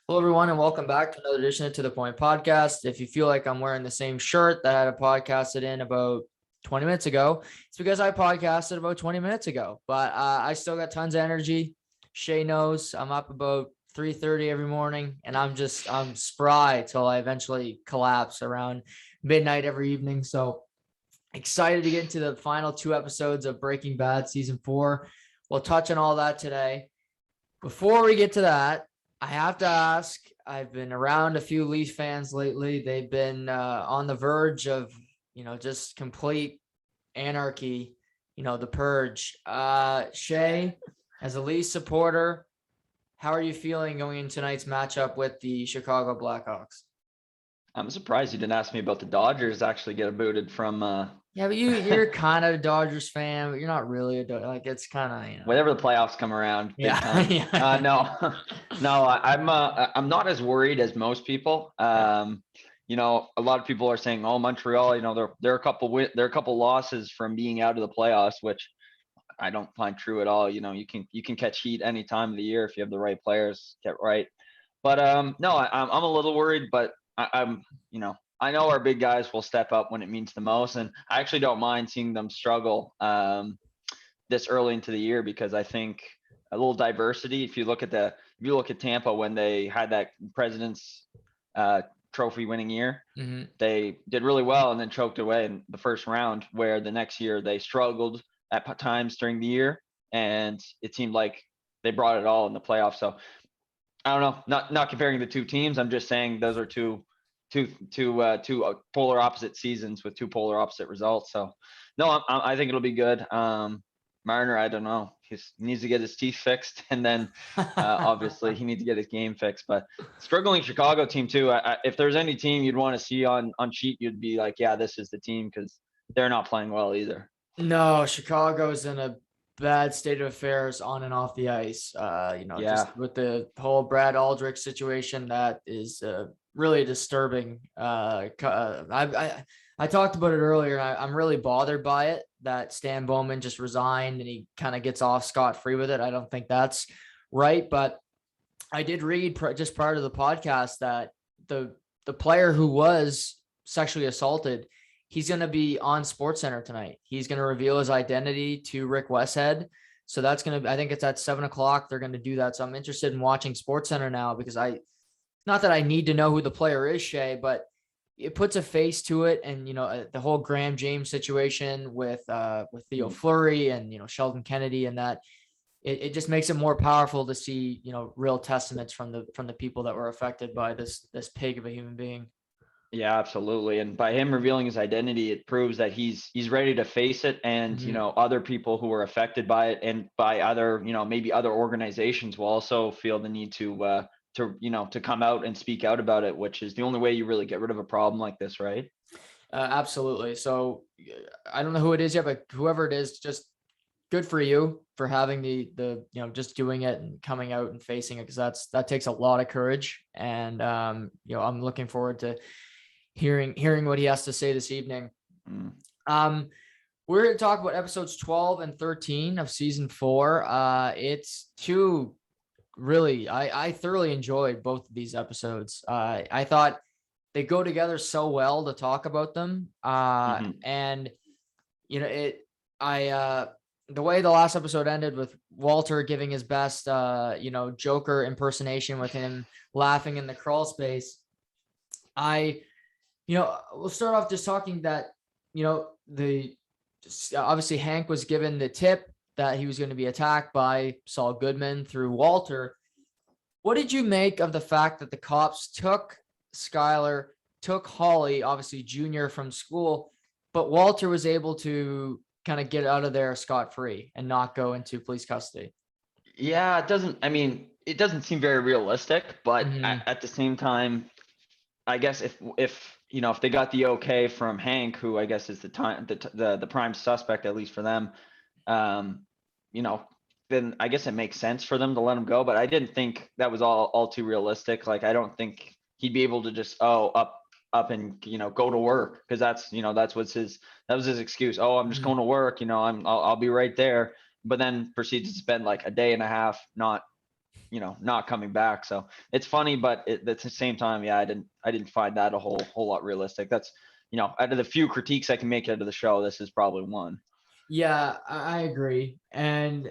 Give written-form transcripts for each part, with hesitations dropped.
Hello, everyone, and welcome back to another edition of To The Point podcast. If you feel like I'm wearing the same shirt that I had a podcasted in about 20 minutes ago, it's because I podcasted about 20 minutes ago. But I still got tons of energy. Shay knows I'm up about 3:30 every morning, and I'm spry till I eventually collapse around midnight every evening. So excited to get into the final two episodes of Breaking Bad season 4. We'll touch on all that today. Before we get to that, I have to ask, I've been around a few Leaf fans lately. They've been on the verge of, just complete anarchy, the purge. Shay, as a Leaf supporter, how are you feeling going into tonight's matchup with the Chicago Blackhawks? I'm surprised you didn't ask me about the Dodgers actually getting booted from Yeah, but you're kind of a Dodgers fan, but you're not really a like it's kind of. whenever the playoffs come around, big Yeah. time. Yeah. No, no, I'm not as worried as most people. A lot of people are saying, "Oh, Montreal, they're a couple losses from being out of the playoffs," which I don't find true at all. You can catch heat any time of the year if you have the right players get right. But no, I'm a little worried, but I'm I know our big guys will step up when it means the most, and I actually don't mind seeing them struggle this early into the year because I think a little diversity. If you look at Tampa when they had that President's Trophy winning year, Mm-hmm. they did really well and then choked away in the first round. Where the next year they struggled at times during the year, and it seemed like they brought it all in the playoffs. So I don't know. Not comparing the two teams. I'm just saying those are two polar opposite seasons with two polar opposite results. So no, I think it'll be good. Marner, I don't know. He needs to get his teeth fixed, and then obviously he needs to get his game fixed. But struggling Chicago team too. If there's any team you'd want to see on sheet, you'd be like, yeah, this is the team because they're not playing well either. No, Chicago's in a bad state of affairs on and off the ice. Yeah, Just with the whole Brad Aldrich situation, that is really disturbing. I talked about it earlier. I'm really bothered by it that Stan Bowman just resigned and he kind of gets off scot-free with it. I don't think that's right, but I did read just prior to the podcast that the player who was sexually assaulted, he's going to be on SportsCenter tonight. He's going to reveal his identity to Rick Westhead. So that's going to, I think it's at 7:00. They're going to do that. So I'm interested in watching SportsCenter now because not that I need to know who the player is, Shay, but it puts a face to it. And, the whole Graham James situation with Theo Fleury and, Sheldon Kennedy and that, it just makes it more powerful to see, real testaments from the people that were affected by this pig of a human being. Yeah, absolutely. And by him revealing his identity, it proves that he's ready to face it. And, other people who were affected by it and by other, maybe other organizations will also feel the need to come out and speak out about it, which is the only way you really get rid of a problem like this, right? Absolutely. So I don't know who it is yet, but whoever it is, just good for you for having the just doing it and coming out and facing it, because that takes a lot of courage. And I'm looking forward to hearing what he has to say this evening. We're going to talk about episodes 12 and 13 of season 4. It's two really, I thoroughly enjoyed both of these episodes. I thought they go together so well to talk about them. And the way the last episode ended with Walter giving his best, Joker impersonation with him laughing in the crawl space. We'll start off just talking that, obviously Hank was given the tip that he was going to be attacked by Saul Goodman through Walter. What did you make of the fact that the cops took Skyler, took Holly, obviously Junior, from school, but Walter was able to kind of get out of there scot-free and not go into police custody? Yeah, it doesn't seem very realistic, but at the same time, I guess if they got the okay from Hank, who I guess is the prime suspect, at least for them, then I guess it makes sense for them to let him go. But I didn't think that was all too realistic. Like, I don't think he'd be able to just up and go to work, because that was his excuse. Oh, I'm just going to work. I'll be right there. But then proceed to spend like a day and a half not not coming back. So it's funny, but at the same time, yeah, I didn't find that a whole lot realistic. That's, out of the few critiques I can make out of the show, this is probably one. Yeah, I agree. And,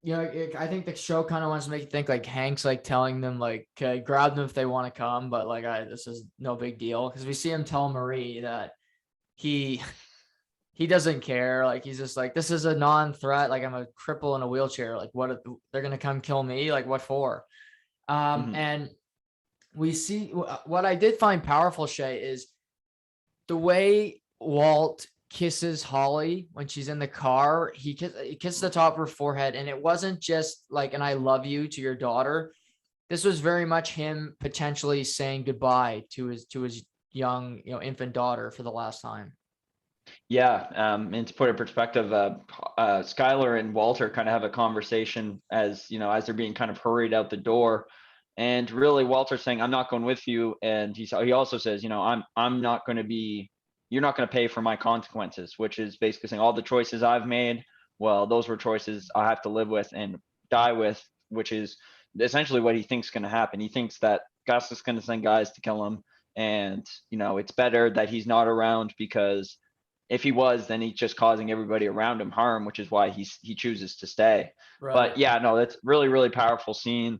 I think the show kind of wants to make you think like Hank's like telling them like, okay, grab them if they want to come, but like, this is no big deal. Cause we see him tell Marie that he, he doesn't care. Like, he's just like, this is a non-threat. Like, I'm a cripple in a wheelchair. Like, what, they're going to come kill me? Like, what for? Mhm. And we see what I did find powerful, Shay, is the way Walt kisses Holly when she's in the car. He kissed the top of her forehead, and it wasn't just like "and I love you" to your daughter. This was very much him potentially saying goodbye to his young, infant daughter for the last time. Yeah, and to put it in perspective, Skylar and Walter kind of have a conversation as they're being kind of hurried out the door, and really Walter's saying, "I'm not going with you," and he also says, "I'm not going to be, you're not going to pay for my consequences," which is basically saying all the choices I've made, well, those were choices I have to live with and die with, which is essentially what he thinks is going to happen. He thinks that Gus is going to send guys to kill him, and it's better that he's not around because if he was, then he's just causing everybody around him harm, which is why he chooses to stay. Right. But yeah, no, that's really, really powerful scene.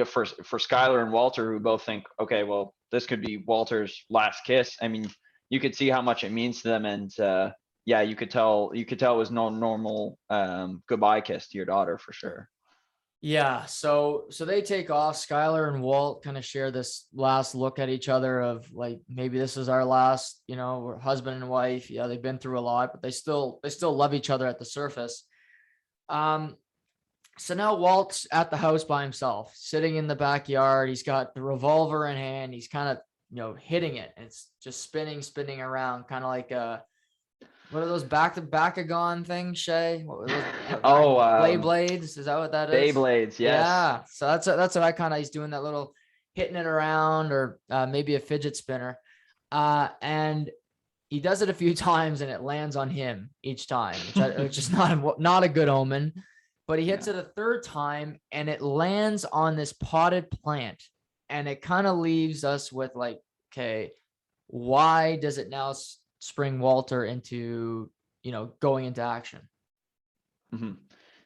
For Skylar and Walter, who both think, okay, well, this could be Walter's last kiss. I mean, you could see how much it means to them, and yeah, you could tell it was no normal goodbye kiss to your daughter for sure. Yeah, so they take off. Skylar and Walt kind of share this last look at each other of like, maybe this is our last, we're husband and wife. Yeah, they've been through a lot, but they still love each other at the surface. Um, so now Walt's at the house by himself, sitting in the backyard. He's got the revolver in hand. He's kind of, hitting it. It's just spinning around, kind of like what are those back to back-a-gon things, Shay? What were those back Oh, Blades? Is that what that is? Beyblades, yes. Yeah. So that's what I kind of, he's doing that little hitting it around, or maybe a fidget spinner. And he does it a few times and it lands on him each time, which is not a good omen. But he hits Yeah. it a third time and it lands on this potted plant, and it kind of leaves us with like, okay, why does it now spring Walter into, going into action? Mhm.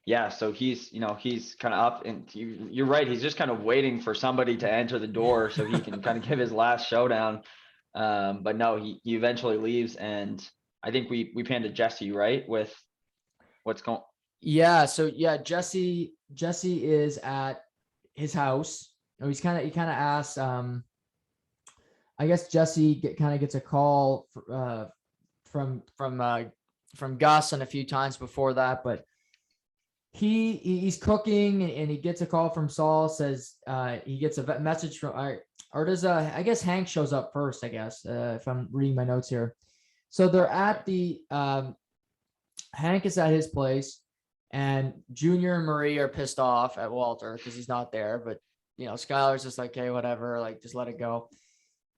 Yeah, so he's kind of up, and you're right. He's just kind of waiting for somebody to enter the door so he can kind of give his last showdown. But no, he eventually leaves, and I think we panned to Jesse, right, with what's going. Yeah. So yeah, Jesse is at his house. He kind of asks, I guess Jesse kind of gets a call from Gus and a few times before that, but he's cooking and he gets a call from Saul. Says he gets a message from, or does I guess Hank shows up first, I guess, if I'm reading my notes here. So they're at the Hank is at his place, and Junior and Marie are pissed off at Walter because he's not there. But Skylar's just like, hey, whatever, like just let it go.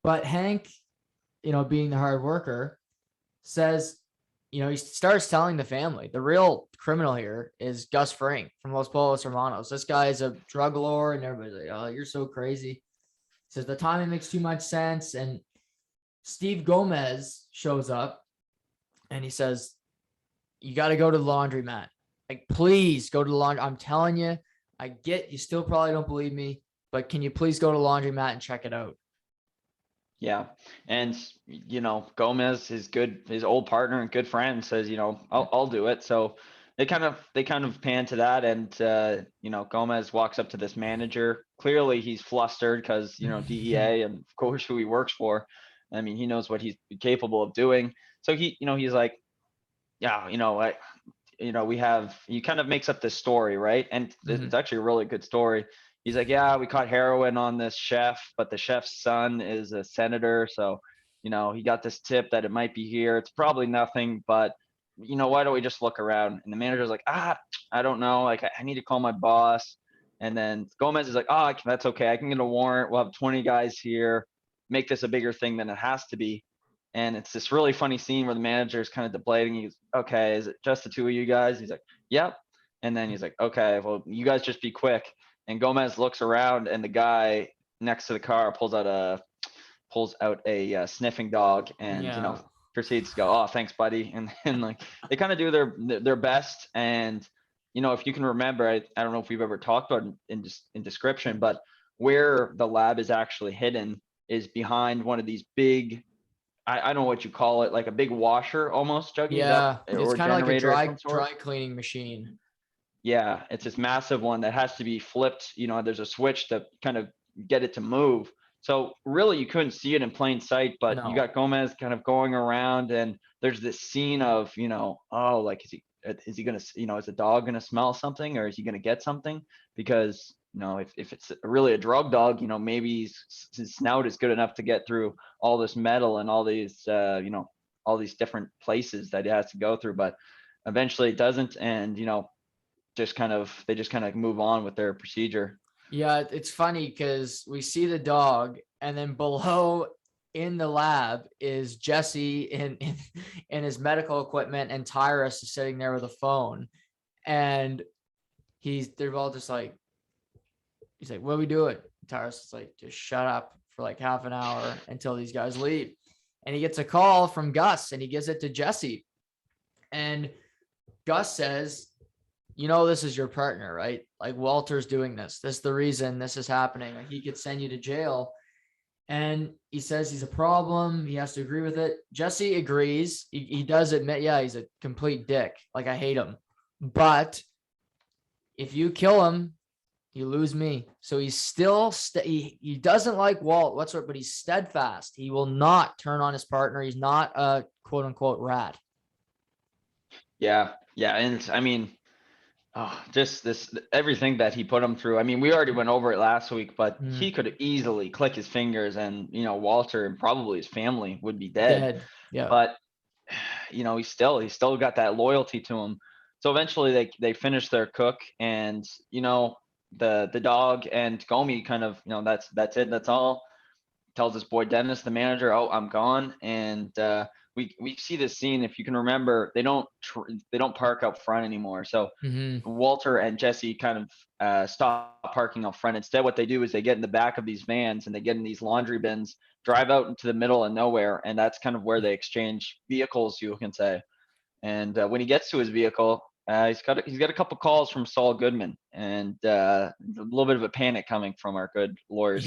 But Hank, being the hard worker, says, he starts telling the family the real criminal here is Gus Fring from Los Polos Hermanos. This guy is a drug lord, and everybody's like, oh, you're so crazy. He says the timing makes too much sense. And Steve Gomez shows up and he says, you got to go to the laundromat. Like, please go to the laundry. I'm telling you, I get you still probably don't believe me, but can you please go to the laundromat and check it out? Yeah, and Gomez, his old partner and good friend, says, I'll do it. So they kind of pan to that, and Gomez walks up to this manager. Clearly, he's flustered because DEA and of course who he works for. I mean, he knows what he's capable of doing. So he's like, yeah, we have, he kind of makes up this story, right? And Mhm. it's actually a really good story. He's like, yeah, we caught heroin on this chef, but the chef's son is a senator. So, he got this tip that it might be here. It's probably nothing, but why don't we just look around? And the manager's like, I don't know. Like, I need to call my boss. And then Gomez is like, that's okay. I can get a warrant. We'll have 20 guys here, make this a bigger thing than it has to be. And it's this really funny scene where the manager is kind of debating. He's okay, is it just the two of you guys? He's like, yep. And then he's like, okay, well, you guys just be quick. and Gomez looks around, and the guy next to the car pulls out a sniffing dog, and Yeah. proceeds to go, "Oh, thanks, buddy," and like they kind of do their best. And if you can remember, I don't know if we've ever talked about in description, but where the lab is actually hidden is behind one of these big, I don't know what you call it, like a big washer almost, Juggy, is that, Yeah. It's or kind of like a generator of some sort? dry cleaning machine. Yeah, it's this massive one that has to be flipped. There's a switch to kind of get it to move. So really, you couldn't see it in plain sight, but you No. got Gomez kind of going around, and there's this scene of, oh, like is he gonna, is the dog gonna smell something, or is he gonna get something? Because if it's really a drug dog, maybe his snout is good enough to get through all this metal and all these, all these different places that it has to go through, but eventually it doesn't, and they just kind of move on with their procedure. Yeah, it's funny because we see the dog, and then below in the lab is Jesse in his medical equipment, and Tyrus is sitting there with a phone, and they're all just like, he's like, "What are we doing?" Tyrus is like, "Just shut up for like half an hour until these guys leave." And he gets a call from Gus, and he gives it to Jesse, and Gus says, this is your partner, right? Like, Walter's doing this. This is the reason this is happening. Like, he could send you to jail. And he says he's a problem. He has to agree with it. Jesse agrees. He does admit, yeah, he's a complete dick. Like, I hate him. But if you kill him, you lose me. So he's still, he doesn't like Walt whatsoever, but he's steadfast. He will not turn on his partner. He's not a quote unquote rat. Yeah, yeah, and I mean, oh, just everything that he put him through. I mean, we already went over it last week, but he could easily click his fingers, and Walter and probably his family would be dead. Dead. Yeah. But he's still got that loyalty to him. So eventually they finish their cook, and the dog and Gomi kind of, that's it, that's all. Tells his boy Dennis, the manager, "Oh, I'm gone." And we see this scene. If you can remember, they don't park up front anymore. So Walter and Jesse kind of stop parking up front. Instead, what they do is they get in the back of these vans, and they get in these laundry bins, drive out into the middle of nowhere, and that's kind of where they exchange vehicles, you can say. And when he gets to his vehicle, he's got a couple calls from Saul Goodman, and a little bit of a panic coming from our good lawyer's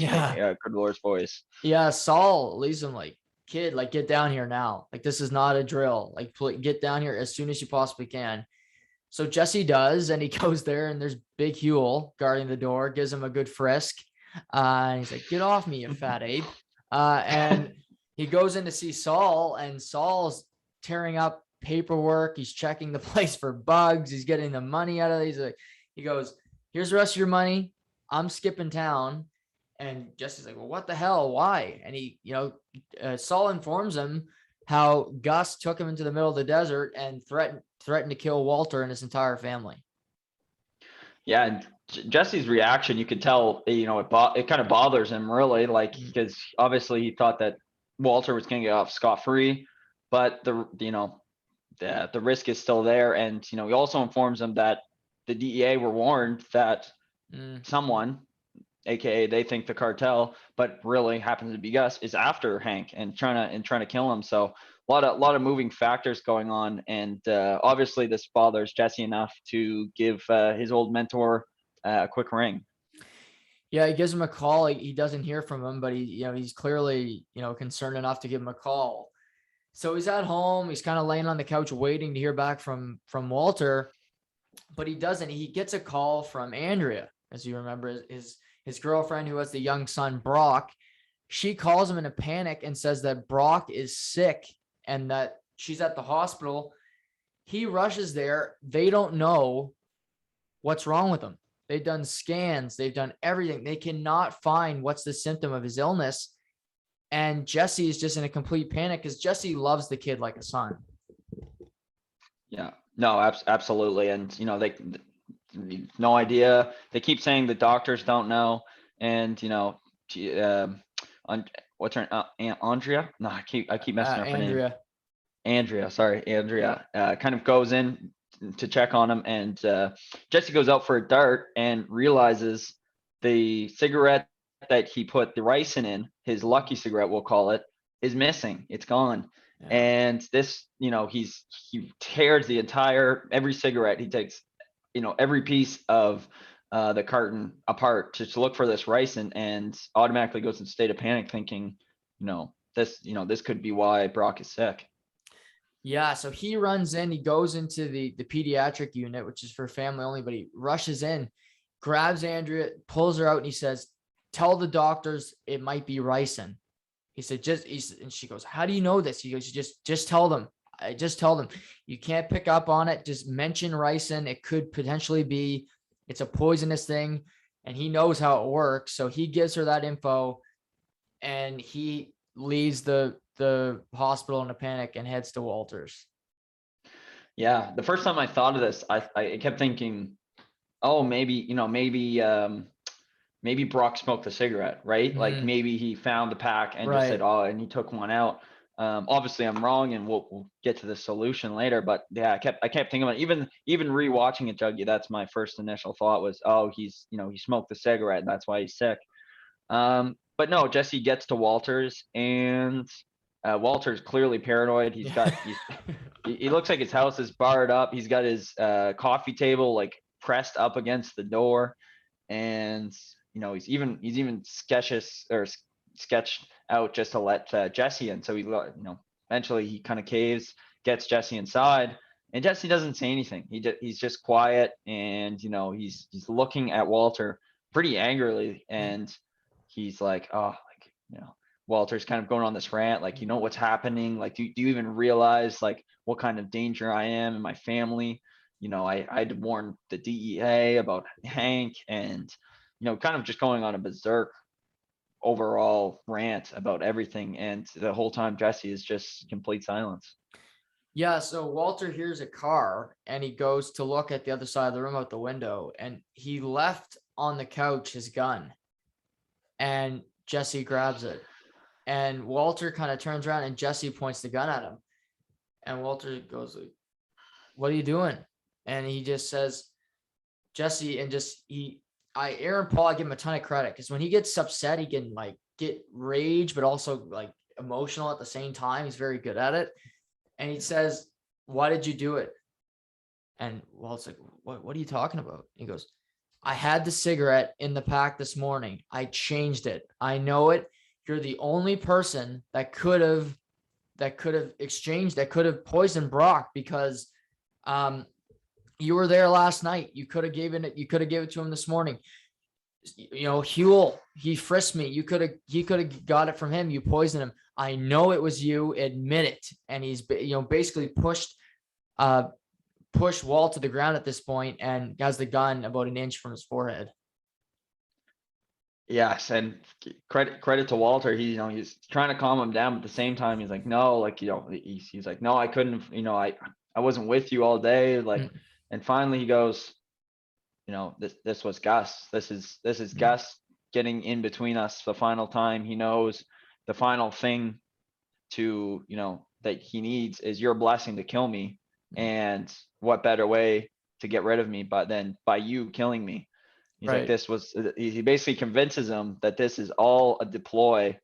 voice. Yeah, Saul leaves him like, "Kid, like, get down here now. Like, this is not a drill. Like, get down here as soon as you possibly can." So Jesse does, and he goes there, and there's Big Huel guarding the door, gives him a good frisk. And he's like, "Get off me, you fat ape." And he goes in to see Saul, and Saul's tearing up paperwork. He's checking the place for bugs. He's getting the money out of it. He's like, he goes, "Here's the rest of your money. I'm skipping town." And Jesse's like, "Well, what the hell? Why?" And he, Saul informs him how Gus took him into the middle of the desert and threatened to kill Walter and his entire family. Yeah, and Jesse's reaction, you could tell, it kind of bothers him, really, like, because obviously he thought that Walter was going to get off scot-free, but the risk is still there. And he also informs him that the DEA were warned that someone, aka they think the cartel, but really happens to be Gus, is after Hank and trying to kill him. So a lot of moving factors going on, and obviously this bothers Jesse enough to give his old mentor a quick ring. Yeah, he gives him a call. He doesn't hear from him, but he's clearly concerned enough to give him a call. So he's at home. He's kind of laying on the couch waiting to hear back from Walter, but he doesn't. He gets a call from Andrea, as you remember, his girlfriend, who has the young son Brock. She calls him in a panic and says that Brock is sick and that she's at the hospital. He rushes there. They don't know what's wrong with him. They've done scans. They've done everything. They cannot find what's the symptom of his illness. And Jesse is just in a complete panic because Jesse loves the kid like a son. Yeah, no, absolutely. And, they no idea. They keep saying the doctors don't know. And, what's her Andrea? No, I keep messing up her name. Andrea kind of goes in to check on him, and Jesse goes out for a dart and realizes the cigarette that he put the ricin in, his lucky cigarette, we'll call it, is missing. It's gone. Yeah. And this, he tears every cigarette. He takes, every piece of the carton apart to look for this ricin, and automatically goes in a state of panic, thinking, this could be why Brock is sick. Yeah, so he runs in, he goes into the pediatric unit, which is for family only, but he rushes in, grabs Andrea, pulls her out, and he says, "Tell the doctors it might be ricin." He said, and she goes, "How do you know this?" He goes, just tell them. I just tell them. You can't pick up on it. Just mention ricin. It could potentially be, it's a poisonous thing, and he knows how it works. So he gives her that info, and he leaves the hospital in a panic and heads to Walter's. Yeah, the first time I thought of this, I kept thinking, oh, maybe Brock smoked a cigarette, right? Like maybe he found the pack and just said, oh, and he took one out. Obviously I'm wrong, and we'll get to the solution later, but yeah, I kept thinking about it. Even rewatching it, Juggy, that's my first initial thought was, oh, he smoked the cigarette and that's why he's sick. But no, Jesse gets to Walter's, and Walter's clearly paranoid. He looks like his house is barred up. He's got his coffee table like pressed up against the door, and he's even sketched out just to let Jesse in. So he eventually he kind of caves, gets Jesse inside, and Jesse doesn't say anything. He's just quiet, and he's looking at Walter pretty angrily, and he's like, oh, like, Walter's kind of going on this rant, like, what's happening? Like, do you even realize like what kind of danger I am and my family? I'd warned the DEA about Hank, and kind of just going on a berserk overall rant about everything. And the whole time Jesse is just complete silence. Yeah, so Walter hears a car, and he goes to look at the other side of the room out the window, and he left on the couch his gun, and Jesse grabs it, and Walter kind of turns around, and Jesse points the gun at him, and Walter goes, "What are you doing?" And he just says, Jesse, and Aaron Paul, I give him a ton of credit, because when he gets upset, he can like get rage, but also like emotional at the same time. He's very good at it. And he says, "Why did you do it?" And Walt's like, what are you talking about? He goes, "I had the cigarette in the pack this morning. I changed it. I know it. You're the only person that could have poisoned Brock, because you were there last night. You could have given it to him this morning. Huel, he frisked me. He could have got it from him. You poisoned him. I know it was you. Admit it." And he's basically pushed Walt to the ground at this point, and has the gun about an inch from his forehead. Yes, and credit to Walter. He's trying to calm him down, but at the same time, he's like, no, like, he's like, no, I couldn't, I wasn't with you all day. Like, and finally he goes, this was Gus. This is Gus getting in between us the final time. He knows the final thing to, that he needs is your blessing to kill me. And what better way to get rid of me but then by you killing me? He's right. Like, he basically convinces him that this is all a deploy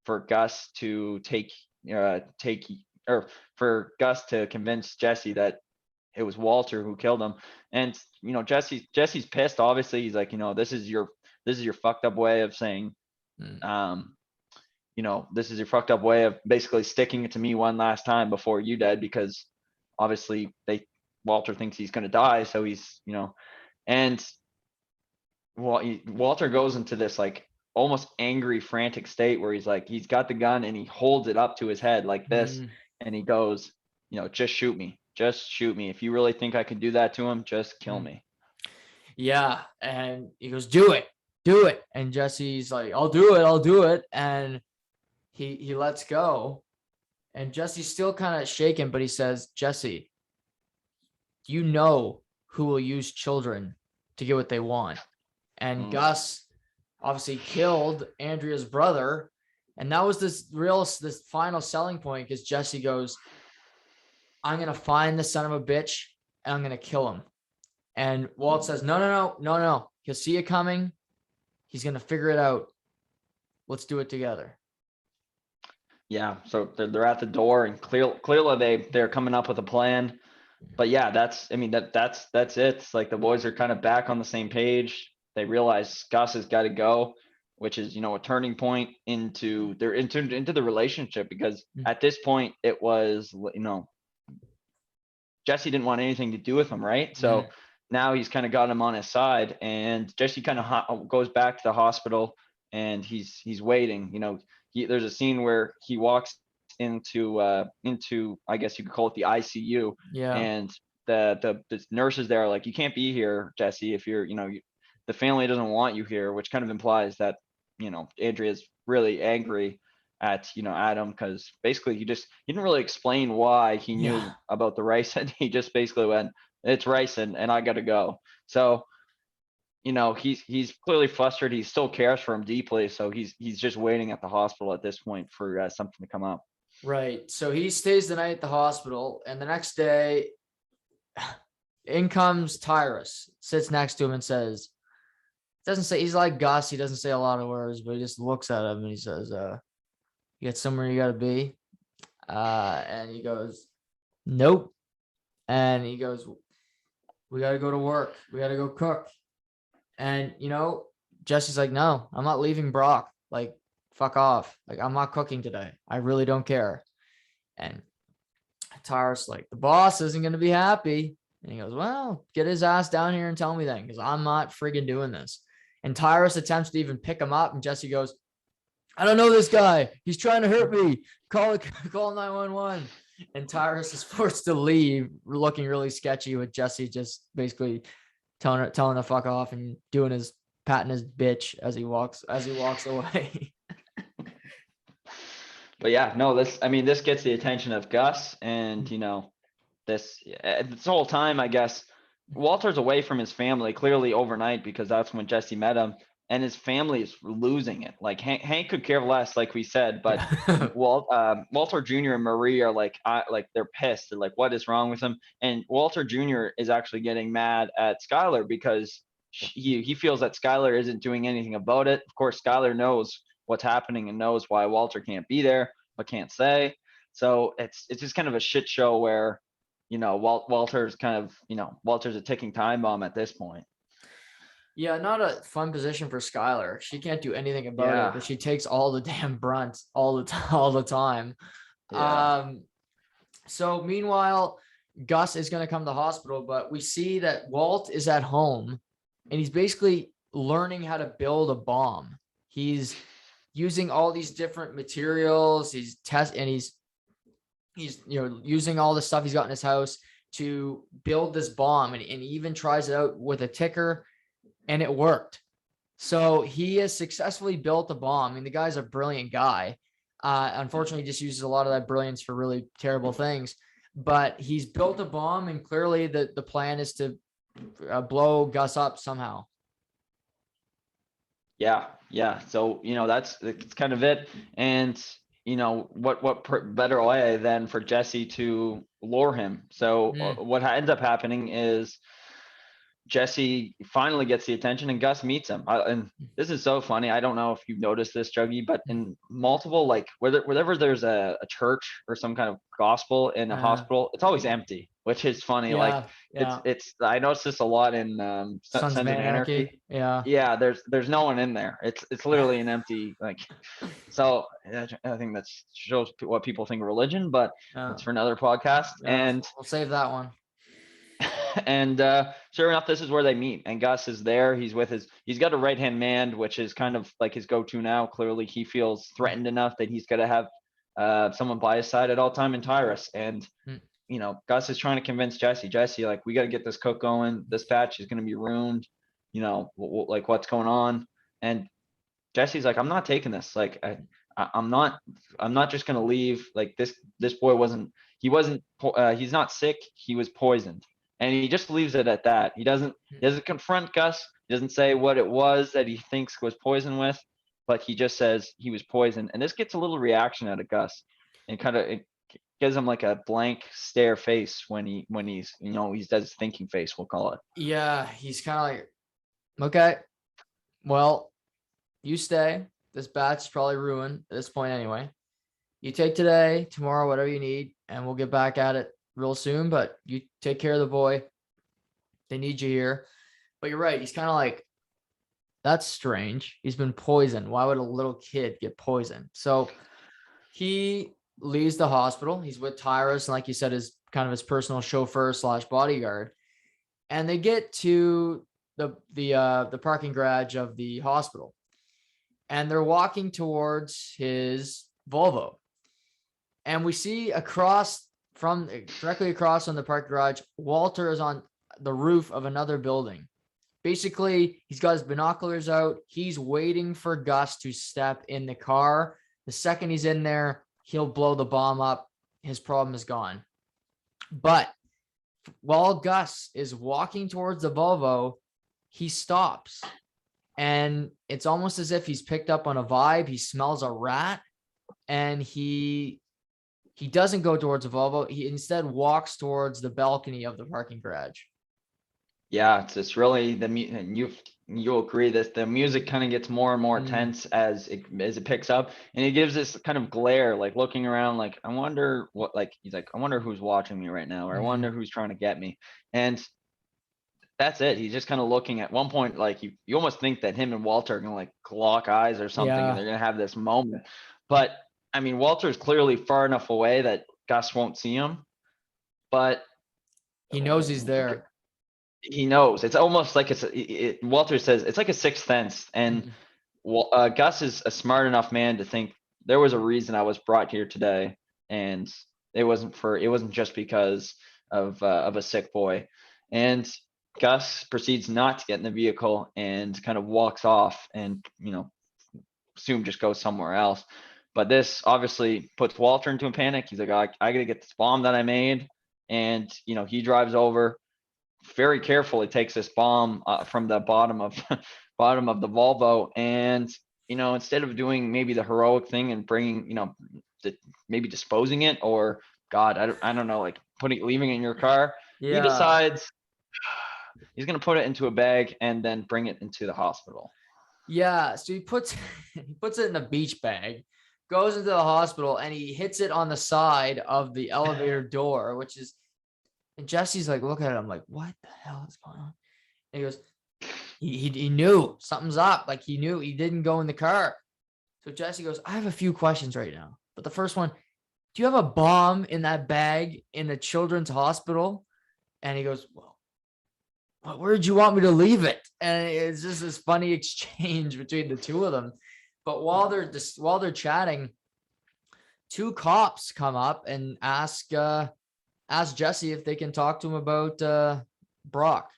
for Gus to for Gus to convince Jesse that it was Walter who killed him. And Jesse's pissed. Obviously, he's like, this is your fucked up way of saying, this is your fucked up way of basically sticking it to me one last time before you dead, because obviously Walter thinks he's gonna die. So he's, and Walter goes into this like almost angry, frantic state where he's like, he's got the gun and he holds it up to his head like this, and he goes, just shoot me. Just shoot me. If you really think I can do that to him, just kill me. Yeah. And he goes, do it. And Jesse's like, I'll do it. And he lets go. And Jesse's still kind of shaken, but he says, Jesse, who will use children to get what they want. And Gus obviously killed Andrea's brother. And that was this final selling point, because Jesse goes, I'm going to find the son of a bitch and I'm going to kill him. And Walt says, no. He'll see it coming. He's going to figure it out. Let's do it together. Yeah. So they're at the door, and clearly they're coming up with a plan. But yeah, that's it. It's like the boys are kind of back on the same page. They realize Gus has got to go, which is, a turning point into the relationship, because at this point it was, Jesse didn't want anything to do with him, right? So now he's kind of got him on his side, and Jesse kind of goes back to the hospital, and he's waiting. There's a scene where he walks into I guess you could call it the ICU, Yeah. and the nurses there are like, you can't be here, Jesse, if you're the family doesn't want you here, which kind of implies that Andrea's really angry at Adam, because basically he didn't really explain why he knew about the ricin. He just basically went, it's ricin and I gotta go. So he's clearly frustrated. He still cares for him deeply, so he's just waiting at the hospital at this point for something to come up. Right. So he stays the night at the hospital, and the next day in comes Tyrus, sits next to him and says, doesn't say, he's like Gus, he doesn't say a lot of words, but he just looks at him and he says, you got somewhere you gotta be? And he goes, nope. And he goes, we gotta go to work. We gotta go cook. And Jesse's like, no, I'm not leaving Brock. Like, fuck off. Like, I'm not cooking today. I really don't care. And Tyrus like, the boss isn't gonna be happy. And he goes, well, get his ass down here and tell me then, because I'm not friggin' doing this. And Tyrus attempts to even pick him up, and Jesse goes, I don't know this guy. He's trying to hurt me. Call 911. And Tyrus is forced to leave, looking really sketchy, with Jesse just basically telling to fuck off and patting his bitch as he walks away. But yeah, no, this gets the attention of Gus, and this whole time, I guess Walter's away from his family clearly overnight, because that's when Jesse met him, and his family is losing it. Like Hank could care less, like we said, but Walter Jr. and Marie are like they're pissed. They're like, what is wrong with him? And Walter Jr. is actually getting mad at Skylar, because he feels that Skylar isn't doing anything about it. Of course, Skylar knows what's happening and knows why Walter can't be there, but can't say. So it's just kind of a shit show where Walter's kind of Walter's a ticking time bomb at this point. Yeah, not a fun position for Skylar. She can't do anything about it, but she takes all the damn brunt all the time. Yeah. So meanwhile, Gus is going to come to the hospital, but we see that Walt is at home, and he's basically learning how to build a bomb. He's using all these different materials. He's using all the stuff he's got in his house to build this bomb, and he even tries it out with a ticker, and it worked. So he has successfully built a bomb. I mean, the guy's a brilliant guy. Unfortunately, he just uses a lot of that brilliance for really terrible things. But he's built a bomb, and clearly the plan is to blow Gus up somehow. Yeah. So that's kind of it. And what better way than for Jesse to lure him? So what ends up happening is Jesse finally gets the attention, and Gus meets him. And this is so funny. I don't know if you've noticed this, Juggy, but in multiple, like whenever there's a church or some kind of gospel in a hospital, it's always empty, which is funny. It's I noticed this a lot in Sons of Anarchy. Yeah. There's no one in there. It's literally an empty, like. So I think that shows what people think of religion, but it's for another podcast. And we'll save that one. And sure enough, this is where they meet, and Gus is there. He's got a right-hand man, which is kind of like his go-to now. Clearly he feels threatened enough that he's got to have someone by his side at all time in Tyrus. And Gus is trying to convince Jesse, like, we got to get this cook going. This patch is going to be ruined. Like, what's going on? And Jesse's like, I'm not taking this. Like, I'm not just going to leave. Like, this boy he's not sick. He was poisoned. And he just leaves it at that. He doesn't confront Gus. He doesn't say what it was that he thinks was poison with, but he just says he was poisoned. And this gets a little reaction out of Gus, and kind of it gives him like a blank stare face when he's he does his thinking face, we'll call it. Yeah, he's kind of like, okay, well, you stay. This batch is probably ruined at this point anyway. You take today, tomorrow, whatever you need, and we'll get back at it real soon. But you take care of the boy. They need you here. But you're right. He's kind of like, that's strange. He's been poisoned. Why would a little kid get poisoned? So he leaves the hospital. He's with Tyrus, and like you said, is kind of his personal chauffeur / bodyguard. And they get to the parking garage of the hospital, and they're walking towards his Volvo. And we see directly across from the parking garage, Walter is on the roof of another building. Basically, he's got his binoculars out. He's waiting for Gus to step in the car. The second he's in there, he'll blow the bomb up. His problem is gone. But while Gus is walking towards the Volvo, he stops. And it's almost as if he's picked up on a vibe. He smells a rat, and he doesn't go towards the Volvo. He instead walks towards the balcony of the parking garage. Yeah, it's really and you'll agree that the music kind of gets more and more tense as it picks up, and it gives this kind of glare, like looking around, like I wonder what, like he's like, I wonder who's watching me right now, or I wonder who's trying to get me. And that's it. He's just kind of looking. At one point, like you almost think that him and Walter are gonna like lock eyes or something, and they're gonna have this moment. But I mean, Walter's clearly far enough away that Gus won't see him, but he knows he's there. He knows. It's almost like Walter says it's like a sixth sense, and Gus is a smart enough man to think there was a reason I was brought here today, and it wasn't just because of a sick boy. And Gus proceeds not to get in the vehicle and kind of walks off, and soon just goes somewhere else. But this obviously puts Walter into a panic. He's like, I gotta get this bomb that I made, and he drives over. Very carefully takes this bomb from the bottom of the Volvo, and instead of doing maybe the heroic thing and bringing maybe disposing it, or God, I don't know, like leaving it in your car, he decides he's gonna put it into a bag and then bring it into the hospital. Yeah, so he puts it in a beach bag, goes into the hospital, and he hits it on the side of the elevator door, which is. And Jesse's like, look at it. I'm like, what the hell is going on? And he goes, he knew something's up. Like he knew he didn't go in the car. So Jesse goes, I have a few questions right now. But the first one, do you have a bomb in that bag in the children's hospital? And he goes, well, where did you want me to leave it? And it's just this funny exchange between the two of them. But while they're chatting, two cops come up and ask Jesse if they can talk to him about Brock.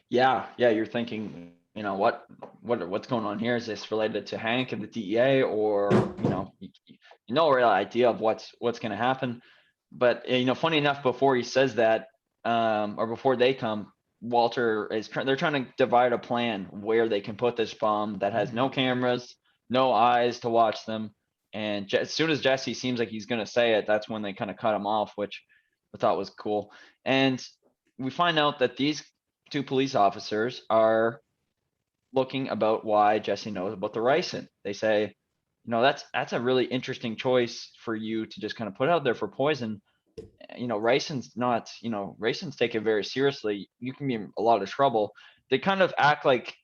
Yeah, you're thinking, what's going on here? Is this related to Hank and the DEA, or no real idea of what's going to happen? But funny enough, before he says that, or before they come, they're trying to divide a plan where they can put this bomb that has no cameras, no eyes to watch them. And as soon as Jesse seems like he's going to say it, that's when they kind of cut him off, which I thought was cool. And we find out that these two police officers are looking about why Jesse knows about the ricin. They say, that's a really interesting choice for you to just kind of put out there for poison. Ricin's not, ricins take it very seriously. You can be in a lot of trouble. They kind of act like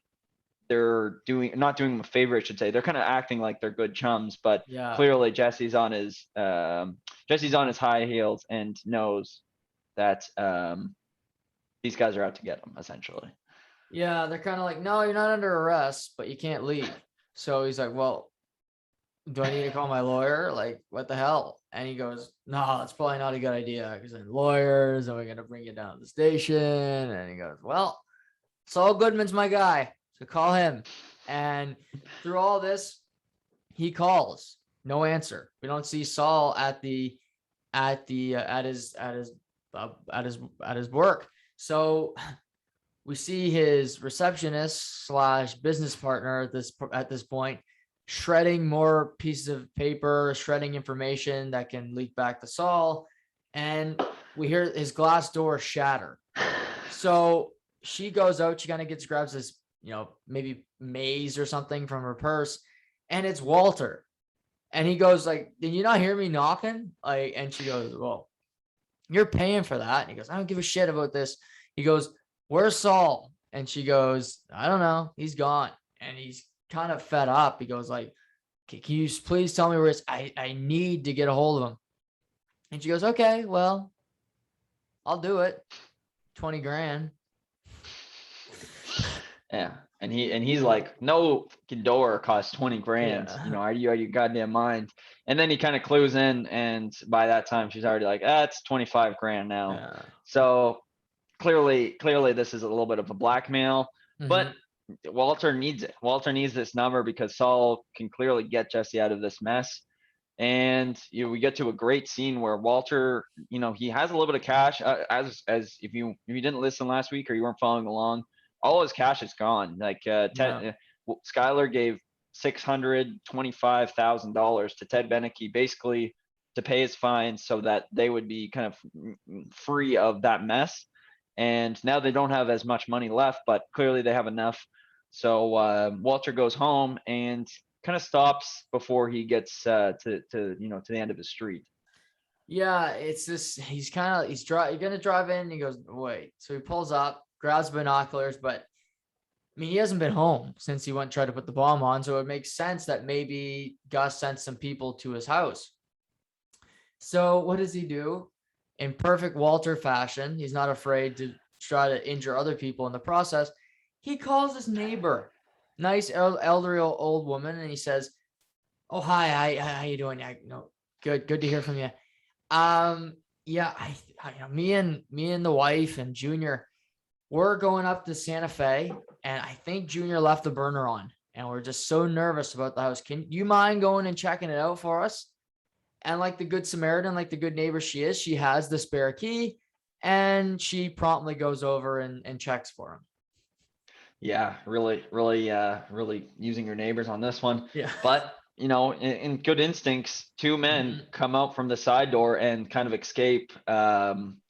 they're not doing them a favor, I should say. They're kind of acting like they're good chums, but clearly Jesse's on his high heels and knows that these guys are out to get him, essentially. Yeah, they're kind of like, no, you're not under arrest, but you can't leave. So he's like, well, do I need to call my lawyer? Like, what the hell? And he goes, no, that's probably not a good idea, because then lawyers, and we're going to bring you down to the station. And he goes, well, Saul Goodman's my guy, so call him. And through all this, he calls, no answer. We don't see Saul at his work. So we see his receptionist / business partner at this point shredding more pieces of paper, shredding information that can leak back to Saul, and we hear his glass door shatter. So she goes out, she kind of grabs this maybe maize or something from her purse, and it's Walter. And he goes like, "Did you not hear me knocking?" Like, and she goes, "Well, you're paying for that." And he goes, "I don't give a shit about this." He goes, "Where's Saul?" And she goes, "I don't know. He's gone." And he's kind of fed up. He goes like, "Can you please tell me where it's, I need to get a hold of him." And she goes, "Okay, well, I'll do it. 20 grand. Yeah. And he's like, no fucking door costs 20 grand. Yeah. Are you out of your goddamn mind? And then he kind of clues in, and by that time she's already like, it's 25 grand now. Yeah. So clearly this is a little bit of a blackmail, but Mhm. Walter needs it. Walter needs this number because Saul can clearly get Jesse out of this mess. And we get to a great scene where Walter, he has a little bit of cash. As if you didn't listen last week or you weren't following along, all his cash is gone. Like Yeah. Skylar gave $625,000 to Ted Beneke, basically to pay his fine so that they would be kind of free of that mess. And now they don't have as much money left, but clearly they have enough. So Walter goes home and kind of stops before he gets to the end of his street. Yeah, it's this. He's gonna drive in. And he goes, "Wait." So he pulls up, grabs binoculars, but I mean, he hasn't been home since he went and tried to put the bomb on. So it makes sense that maybe Gus sent some people to his house. So what does he do? In perfect Walter fashion, he's not afraid to try to injure other people in the process. He calls his neighbor, nice elderly old woman, and he says, "Oh, hi, how you doing? Good to hear from you. Yeah, me and the wife and Junior, we're going up to Santa Fe, and I think Junior left the burner on, and we're just so nervous about the house. Can you mind going and checking it out for us?" And like the good Samaritan, like the good neighbor she is, she has the spare key, and she promptly goes over and checks for him. Yeah, really using your neighbors on this one. Yeah. But in good instincts, two men Mhm. come out from the side door and kind of escape from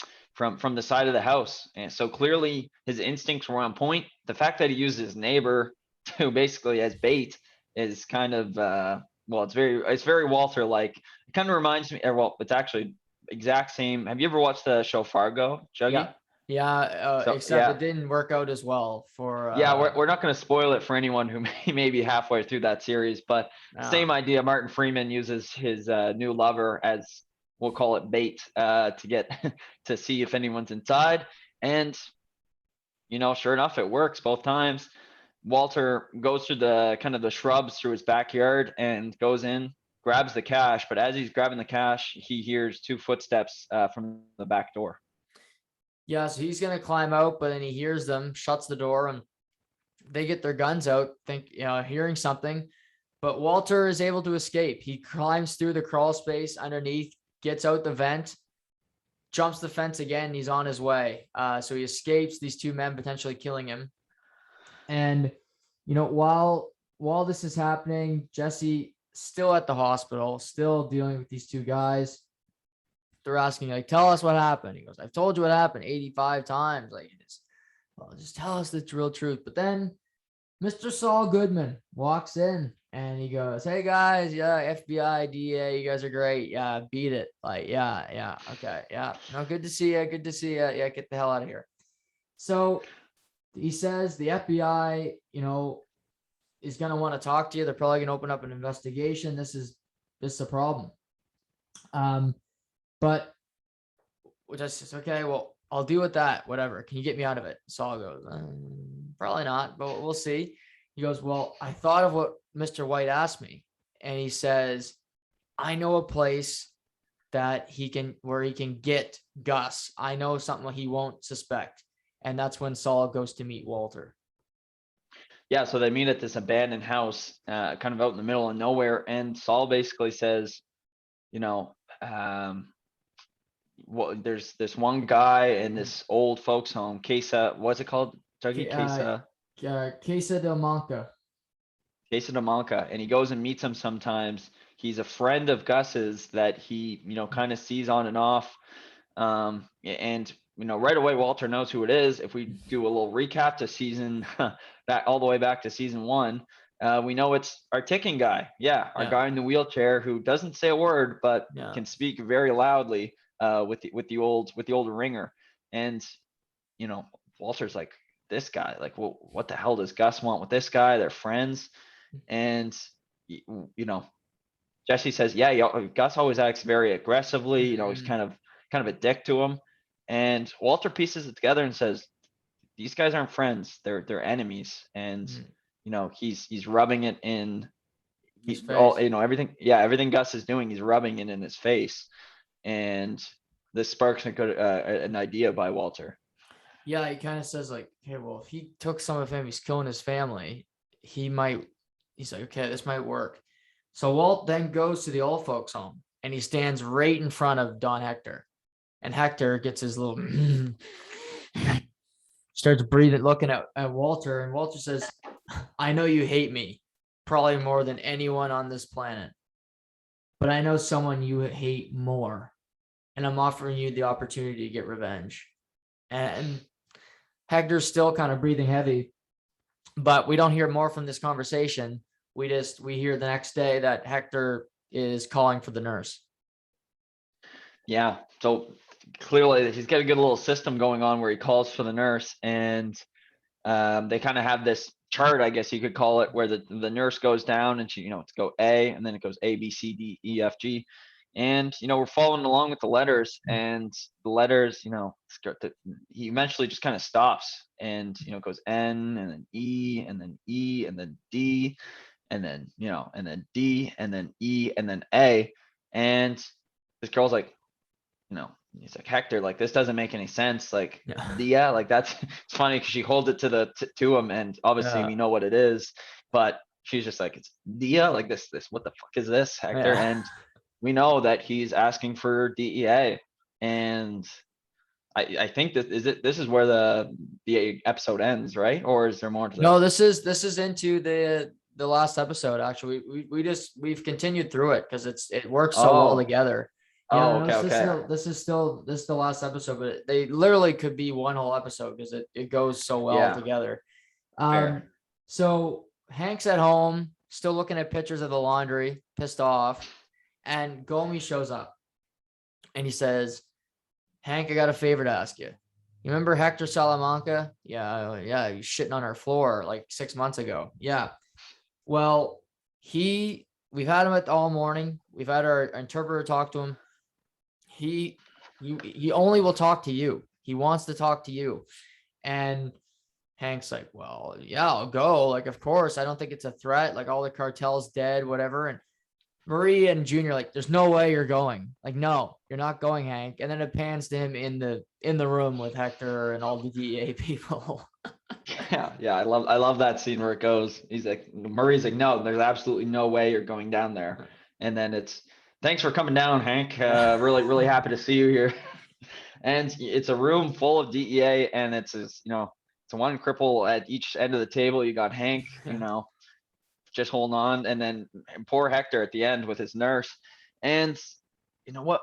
the side of the house. And so clearly his instincts were on point. The fact that he used his neighbor to basically as bait is kind of well, it's very Walter like. It kind of reminds me, or well, it's actually exact same. Have you ever watched the show Fargo, Yeah. Juggy? Yeah. So Except it yeah, didn't work out as well for yeah, we're not going to spoil it for anyone who may be halfway through that series, but uh, same idea. Martin Freeman uses his new lover as, we'll call it bait, to get to see if anyone's inside. And sure enough, it works both times. Walter goes through the kind of the shrubs through his backyard and goes in, grabs the cash. But as he's grabbing the cash, he hears two footsteps from the back door. yeah, so he's gonna climb out, but then he hears them, shuts the door, and they get their guns out, hearing something. But Walter is able to escape. He climbs through the crawl space underneath, gets out the vent, jumps the fence again. He's on his way. So he escapes these two men potentially killing him. And while this is happening, Jesse still at the hospital, still dealing with these two guys. They're asking, like, "Tell us what happened." He goes, "I've told you what happened 85 times. Like, just tell us the real truth." But then Mr. Saul Goodman walks in and he goes, "Hey guys, yeah, FBI, DA, you guys are great. Yeah, beat it. Like, yeah, okay, yeah. No, good to see you. Good to see you. Yeah, get the hell out of here." So he says the FBI, is gonna want to talk to you. They're probably gonna open up an investigation. This is a problem. Um, but which I says, "Okay, well, I'll deal with that. Whatever. Can you get me out of it?" Saul goes, "Probably not, but we'll see." He goes, "Well, I thought of what Mr. White asked me." And he says, "I know a place where he can get Gus. I know something he won't suspect." And that's when Saul goes to meet Walter. Yeah, so they meet at this abandoned house, kind of out in the middle of nowhere, and Saul basically says, you know, well, there's this one guy in this old folks home, Casa, what's it called, Dougie? Casa del Manca. Casa de Malca, and he goes and meets him sometimes. He's a friend of Gus's that he, kind of sees on and off. And right away, Walter knows who it is. If we do a little recap to season back all the way back to season 1. We know it's our ticking guy. Yeah, our guy in the wheelchair who doesn't say a word but can speak very loudly with the old ringer. And Walter's like, this guy, like, well, what the hell does Gus want with this guy? They're friends. And Jesse says, yeah, Gus always acts very aggressively. He's kind of a dick to him. And Walter pieces it together and says, these guys aren't friends. They're enemies. And he's rubbing it in His all, face. everything Gus is doing, he's rubbing it in his face. And this sparks an idea by Walter. Yeah, he kind of says like, hey, well, if he took some of him, he's killing his family. He's like, okay, this might work. So Walt then goes to the old folks home and he stands right in front of Don Hector. And Hector gets his little starts breathing, looking at Walter. And Walter says, I know you hate me probably more than anyone on this planet, but I know someone you hate more. And I'm offering you the opportunity to get revenge. And Hector's still kind of breathing heavy, but we don't hear more from this conversation. We hear the next day that Hector is calling for the nurse. Yeah. So clearly he's got a good little system going on where he calls for the nurse, and they kind of have this chart, I guess you could call it, where the nurse goes down and she, it's go A, and then it goes A, B, C, D, E, F, G. And, we're following along with the letters, and the letters, he eventually just kind of stops, and, it goes N, and then E, and then E, and then D, and then, and then D, and then E, and then A. And this girl's like, he's like, Hector, like, this doesn't make any sense. Like, yeah, like, that's, it's funny because she holds it to him, and obviously we know what it is, but she's just like, it's Dia, like, this, what the fuck is this, Hector? And we know that he's asking for DEA. And I think this is where the episode ends, right? Or is there more to this? No, this is into the last episode. Actually, we've continued through it because it works so well together. Yeah, this is the last episode, but they literally could be one whole episode because it goes so well together. So Hank's at home, still looking at pictures of the laundry, pissed off, and Gomi shows up, and he says, Hank, I got a favor to ask you. You remember Hector Salamanca? Yeah, he's shitting on our floor like 6 months ago. Yeah. Well, we've had him all morning. We've had our interpreter talk to him. He only will talk to you. He wants to talk to you. And Hank's like, well, yeah, I'll go. Like, of course, I don't think it's a threat. Like, all the cartel's dead, whatever. And Marie and Junior, like, there's no way you're going. Like, no, you're not going, Hank. And then it pans to him in the room with Hector and all the DEA people. Yeah, I love that scene where it goes. He's like, Murray's like, no, there's absolutely no way you're going down there. And then it's, thanks for coming down, Hank. Really, really happy to see you here. And it's a room full of DEA, and it's one cripple at each end of the table. You got Hank, just holding on, and then poor Hector at the end with his nurse. And what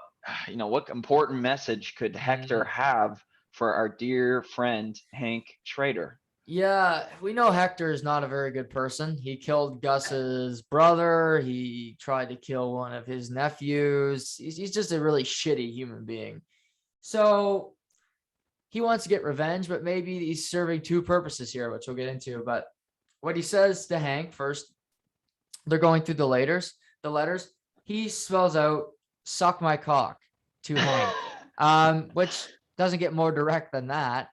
important message could Hector have for our dear friend Hank Schrader? Yeah, we know Hector is not a very good person. He killed Gus's brother. He tried to kill one of his nephews. He's just a really shitty human being. So he wants to get revenge, but maybe he's serving two purposes here, which we'll get into. But what he says to Hank first, they're going through the letters. He spells out "suck my cock" to Hank, which doesn't get more direct than that.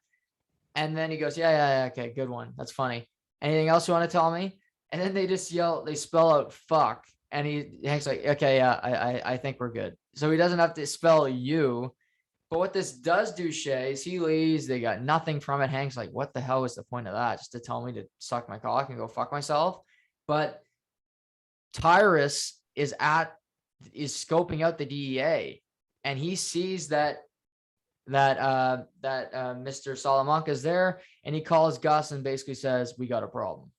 And then he goes, yeah, okay, good one. That's funny. Anything else you want to tell me? And then they just they spell out "fuck," and Hank's like, okay, yeah, I think we're good. So he doesn't have to spell "you." But what this does do, Shay, is he leaves. They got nothing from it. Hank's like, what the hell is the point of that? Just to tell me to suck my cock and go fuck myself. But Tyrus is scoping out the DEA, and he sees that Mr. Salamanca is there, and he calls Gus and basically says, we got a problem.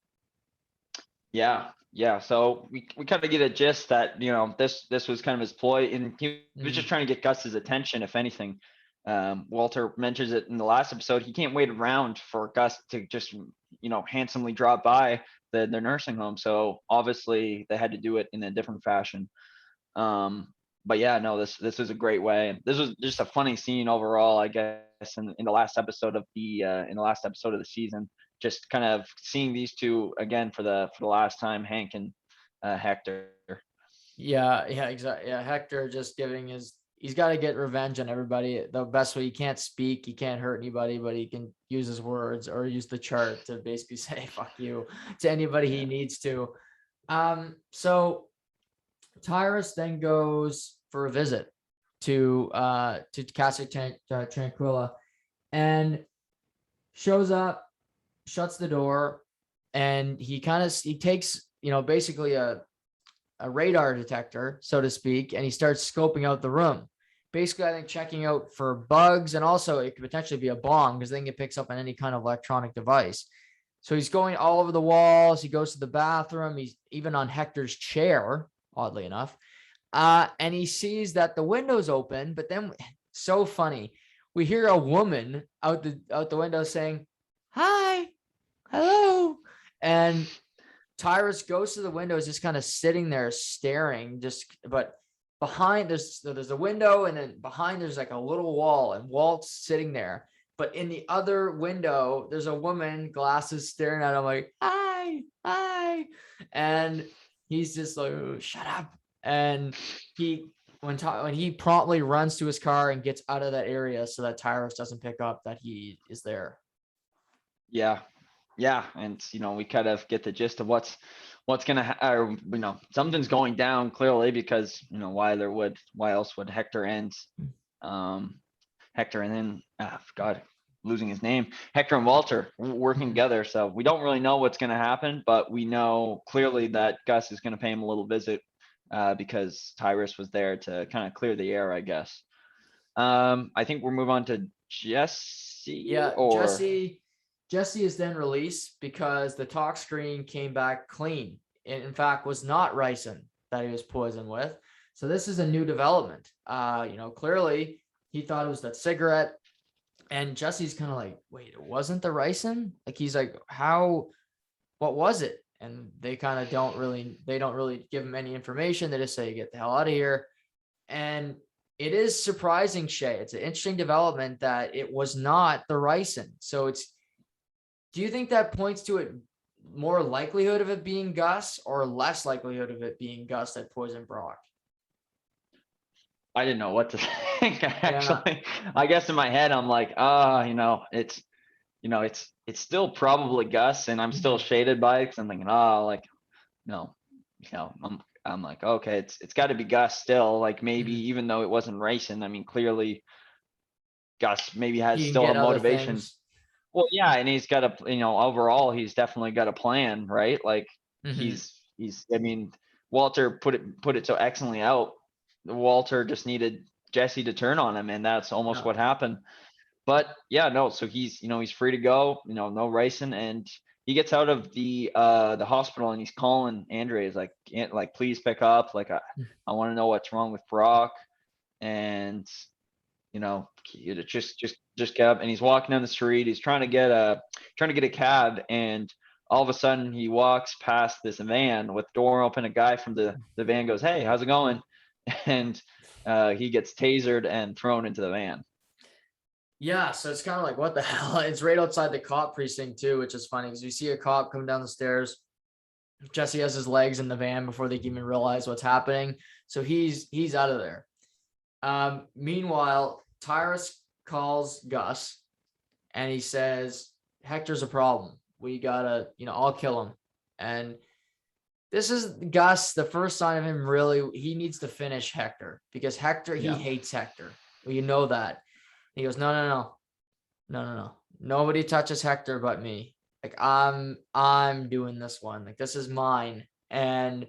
Yeah. So we kind of get a gist that, this was kind of his ploy, and he was just trying to get Gus's attention, if anything. Walter mentions it in the last episode. He can't wait around for Gus to just handsomely drop by their nursing home. So obviously they had to do it in a different fashion. But yeah, no, this is a great way. And this was just a funny scene overall, I guess, in the last episode of the season. Just kind of seeing these two again for the last time, Hank and Hector. Yeah, exactly. Yeah, Hector just he's got to get revenge on everybody the best way. He can't speak, he can't hurt anybody, but he can use his words or use the chart to basically say "fuck you" to anybody he needs to. So Tyrus then goes for a visit to Casa Tranquilla and shows up, shuts the door, and he takes basically a radar detector, so to speak, and he starts scoping out the room. Basically, I think checking out for bugs, and also it could potentially be a bomb because then it picks up on any kind of electronic device. So he's going all over the walls. He goes to the bathroom. He's even on Hector's chair, oddly enough. And he sees that the window's open, but then so funny. We hear a woman out the window saying, "Hi, hello." And Tyrus goes to the window, is just kind of sitting there staring, but behind there's a window, and then behind there's like a little wall, and Walt's sitting there. But in the other window, there's a woman, glasses, staring at him like, "Hi, hi." And he's just like, "Oh, shut up." And when he promptly runs to his car and gets out of that area so that Tyrus doesn't pick up that he is there. Yeah. Yeah. And, we kind of get the gist of what's something's going down clearly because, why else would Hector and God, losing his name, Hector and Walter working together. So we don't really know what's going to happen, but we know clearly that Gus is going to pay him a little visit because Tyrus was there to kind of clear the air, I guess. I think we'll move on to Jesse. Yeah, Jesse is then released because the talk screen came back clean. It, in fact, was not ricin that he was poisoned with. So this is a new development. Clearly he thought it was that cigarette. And Jesse's kind of like, wait, it wasn't the ricin? Like, he's like, what was it? And they don't really give him any information. They just say, get the hell out of here. And it is surprising, Shay. It's an interesting development that it was not the ricin. So do you think that points to it more likelihood of it being Gus or less likelihood of it being Gus that poisoned Brock? I didn't know what to think. Actually, I guess in my head, I'm like, it's still probably Gus, and I'm still shaded by it because I'm thinking, I'm like, okay, it's got to be Gus still. Like maybe even though it wasn't racing, I mean, clearly Gus maybe has still a motivation. Well, yeah, and he's got overall, he's definitely got a plan, right? Like he's. I mean, Walter put it so excellently out. Walter just needed Jesse to turn on him, and that's almost what happened. But yeah, no, so he's free to go, no racing, and he gets out of the hospital and he's calling Andre. He's like, please pick up. Like, I want to know what's wrong with Brock. And, just get up, and he's walking down the street. He's trying to get a cab, and all of a sudden he walks past this van with the door open. A guy from the van goes, "Hey, how's it going?" And he gets tasered and thrown into the van. Yeah, so it's kind of like, what the hell? It's right outside the cop precinct too, which is funny because you see a cop come down the stairs. Jesse has his legs in the van before they even realize what's happening. So he's out of there. Meanwhile, Tyrus calls Gus and he says, Hector's a problem. We gotta, I'll kill him. And this is Gus, the first sign of him really, he needs to finish Hector because Hector, he hates Hector. Well, you know that. He goes, no. Nobody touches Hector but me. Like, I'm doing this one. Like, this is mine. And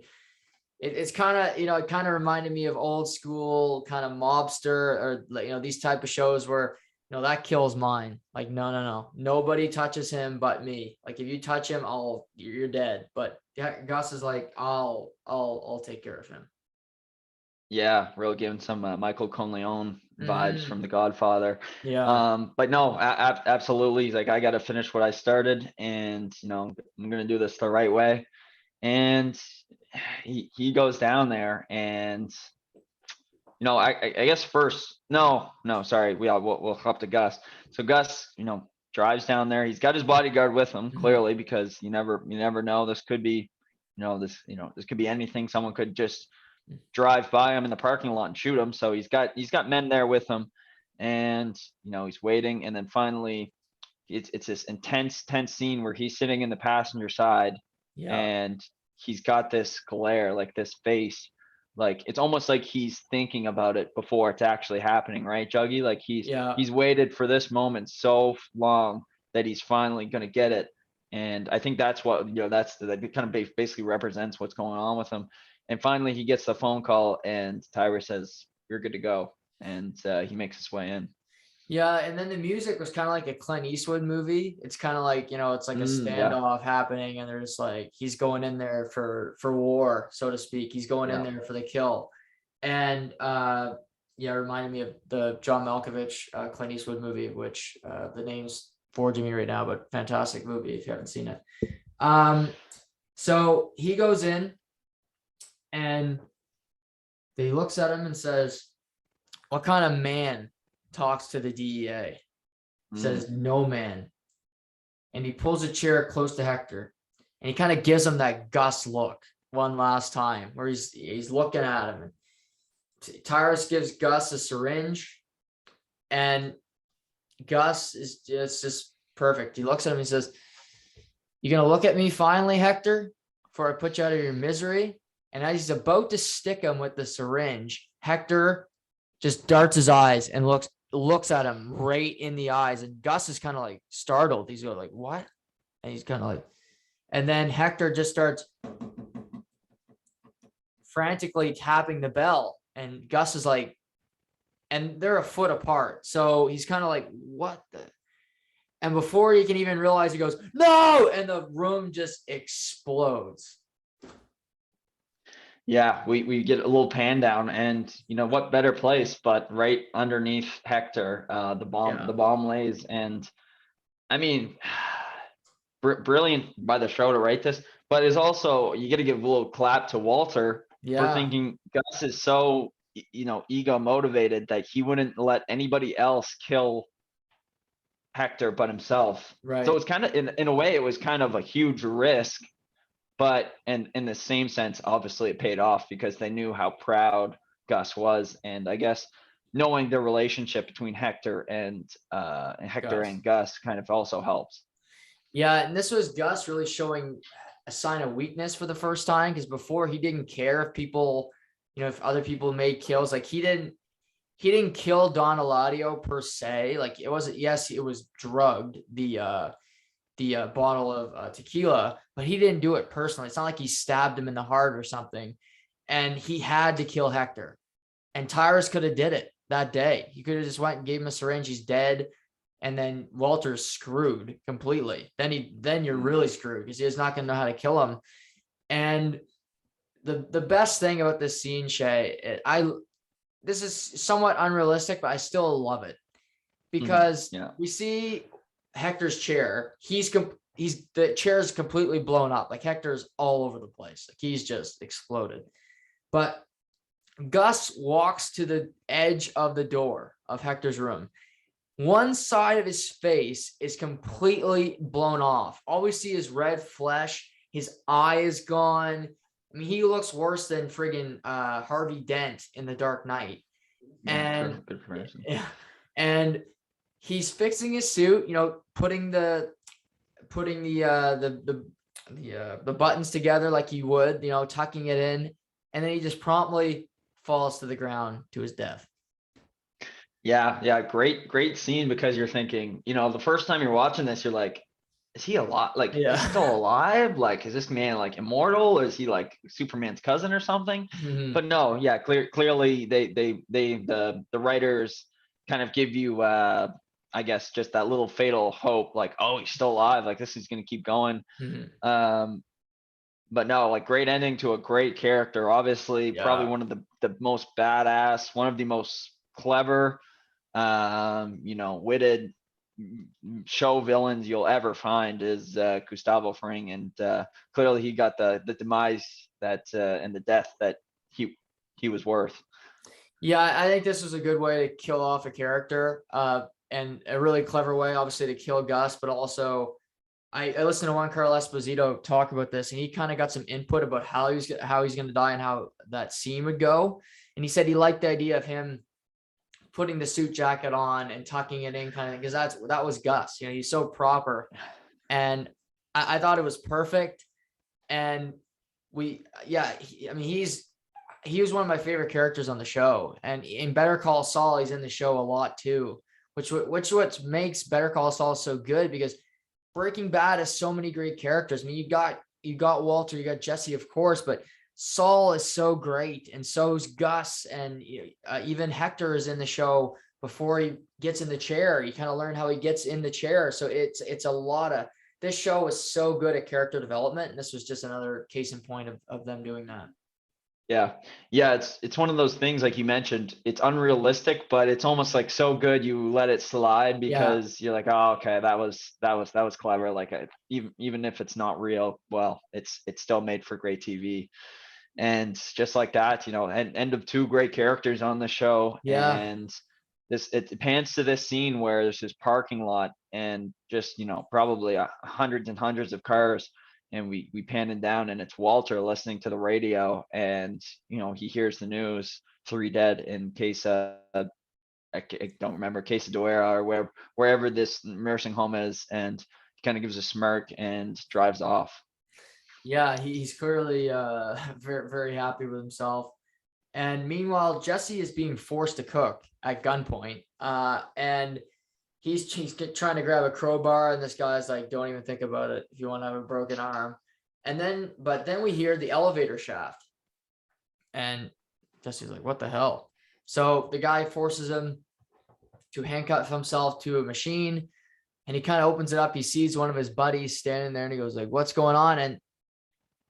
it's kind of, it kind of reminded me of old school kind of mobster or, these type of shows where, that kills mine. Like, no. Nobody touches him but me. Like, if you touch him, you're dead. But Gus is like, I'll take care of him. Yeah, really giving some Michael Corleone vibes from Mm, The Godfather. yeah. But no, absolutely. He's like, I got to finish what I started, and I'm gonna do this the right way. And he goes down there, and I guess first, no, sorry, we'll hop to Gus. So Gus, drives down there. He's got his bodyguard with him, Mhm. clearly, because you never know. This could be, this could be anything. Someone could just drive by him in the parking lot and shoot him. So he's got men there with him, and he's waiting, and then finally it's this intense, tense scene where he's sitting in the passenger side, Yeah. and he's got this glare, like this face, like it's almost like he's thinking about it before it's actually happening, right, Juggy? Like he's Yeah. he's waited for this moment so long that he's finally gonna get it. And I think that's what that kind of basically represents what's going on with him. And finally, he gets the phone call, and Tyra says, "You're good to go," and he makes his way in. Yeah, and then the music was kind of like a Clint Eastwood movie. It's kind of like, it's like a Yeah, standoff happening, and they're just like he's going in there for war, so to speak. He's going in yeah. there for the kill. And yeah, it reminded me of the John Malkovich Clint Eastwood movie, which the name's forging me right now, but fantastic movie if you haven't seen it. So he goes in and he looks at him and says, "What kind of man talks to the DEA?" Mm. Says, "No man." And he pulls a chair close to Hector, and he kind of gives him that Gus look one last time, where he's looking at him. And Tyrus gives Gus a syringe, and Gus is just perfect. He looks at him and he says, "You gonna look at me finally, Hector, before I put you out of your misery?" And as he's about to stick him with the syringe, Hector just darts his eyes and looks at him right in the eyes. And Gus is kind of like startled. He's going like, "What?" And he's kind of like, and then Hector just starts frantically tapping the bell. And Gus is like, and they're a foot apart. So he's kind of like, "What the?" And before he can even realize, he goes, "No!" And the room just explodes. Yeah, we get a little pan down, and what better place but right underneath Hector, the bomb Yeah. the bomb lays. And I mean, brilliant by the show to write this, but is also, you got to give a little clap to Walter for Yeah. thinking Gus is so ego motivated that he wouldn't let anybody else kill Hector but himself. So Right. it's kind of, in a way, it was kind of a huge risk, but in the same sense, obviously it paid off because they knew how proud Gus was. And I guess knowing the relationship between Hector Gus. and Gus kind of also helps. Yeah. And this was Gus really showing a sign of weakness for the first time, because before he didn't care if people, if other people made kills. Like he didn't kill Don Eladio per se. Like it wasn't, yes, it was drugged, the bottle of tequila, but he didn't do it personally. It's not like he stabbed him in the heart or something. And he had to kill Hector. And Tyrus could have did it that day. He could have just went and gave him a syringe. He's dead. And then Walter's screwed completely. Then you're really screwed, because he's not going to know how to kill him. And the best thing about this scene, Shay, this is somewhat unrealistic, but I still love it, because Yeah. we see Hector's chair. The chair is completely blown up. Like Hector's all over the place. Like he's just exploded. But Gus walks to the edge of the door of Hector's room. One side of his face is completely blown off. All we see is red flesh. His eye is gone. I mean, he looks worse than friggin' Harvey Dent in The Dark Knight. Yeah, And good comparison. and he's fixing his suit, putting the buttons together like he would, tucking it in, and then he just promptly falls to the ground to his death. Yeah, great scene, because you're thinking, the first time you're watching this, you're like, is he alive? Like, is he still alive? Like, is this man like immortal, or is he like Superman's cousin or something? Mhm. But no, yeah, clearly the writers kind of give you I guess just that little fatal hope, like, oh, he's still alive, like this is gonna keep going. Mhm. Um but no, like great ending to a great character. Obviously, probably Yeah. one of the most badass, one of the most clever, witted show villains you'll ever find is Gustavo Fring, and clearly he got the demise that and the death that he was worth. Yeah, I think this was a good way to kill off a character, and a really clever way, obviously, to kill Gus, but also I listened to Juan Carlos Esposito talk about this, and he kind of got some input about how he's going to die and how that scene would go. And he said he liked the idea of him putting the suit jacket on and tucking it in, kind of, because that was Gus. You know, he's so proper, and I thought it was perfect. And I mean, he was one of my favorite characters on the show, and in Better Call Saul, he's in the show a lot too, which what makes Better Call Saul so good, because Breaking Bad has so many great characters. I mean, you got Walter, you got Jesse, of course, but Saul is so great, and so is Gus, and even Hector is in the show before he gets in the chair. You kind of learn how he gets in the chair. So it's a lot of, this show was so good at character development, and this was just another case in point of them doing that. Yeah. Yeah. It's one of those things, like you mentioned, it's unrealistic, but it's almost like so good you let it slide Yeah. because you're like, oh, okay, that was clever. Like even if it's not real, well, it's still made for great TV. And just like that, end of two great characters on the show. Yeah. And it pans to this scene where there's this parking lot and just, probably hundreds and hundreds of cars, and we pan it down, and it's Walter listening to the radio, and he hears the news, 3 dead in case I don't remember, Case of Duera, or wherever this nursing home is, and he kind of gives a smirk and drives off. Yeah, he's clearly very, very happy with himself. And meanwhile, Jesse is being forced to cook at gunpoint. And he's trying to grab a crowbar, and this guy's like, don't even think about it if you want to have a broken arm. But then we hear the elevator shaft, and Jesse's like, what the hell? So the guy forces him to handcuff himself to a machine, and he kind of opens it up. He sees one of his buddies standing there, and he goes like, what's going on? And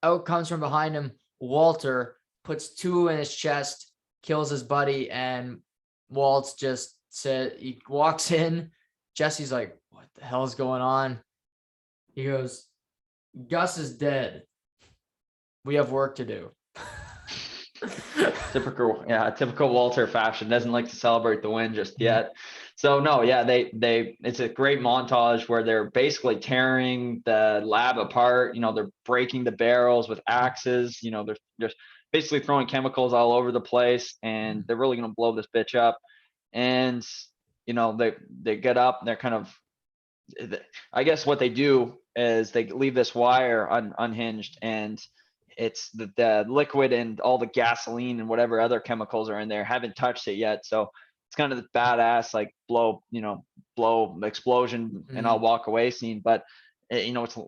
out comes from behind him Walter, puts 2 in his chest, kills his buddy, and Waltz just said, he walks in. Jesse's like, what the hell is going on? He goes, Gus is dead. We have work to do. Typical Walter fashion. Doesn't like to celebrate the win just yet. So no, yeah, it's a great montage where they're basically tearing the lab apart. They're breaking the barrels with axes. They're basically throwing chemicals all over the place, and they're really gonna blow this bitch up. And they get up, and they're kind of, I guess what they do is they leave this wire unhinged, and it's the liquid and all the gasoline and whatever other chemicals are in there haven't touched it yet. So it's kind of the badass, like blow explosion and I'll walk away scene. But it's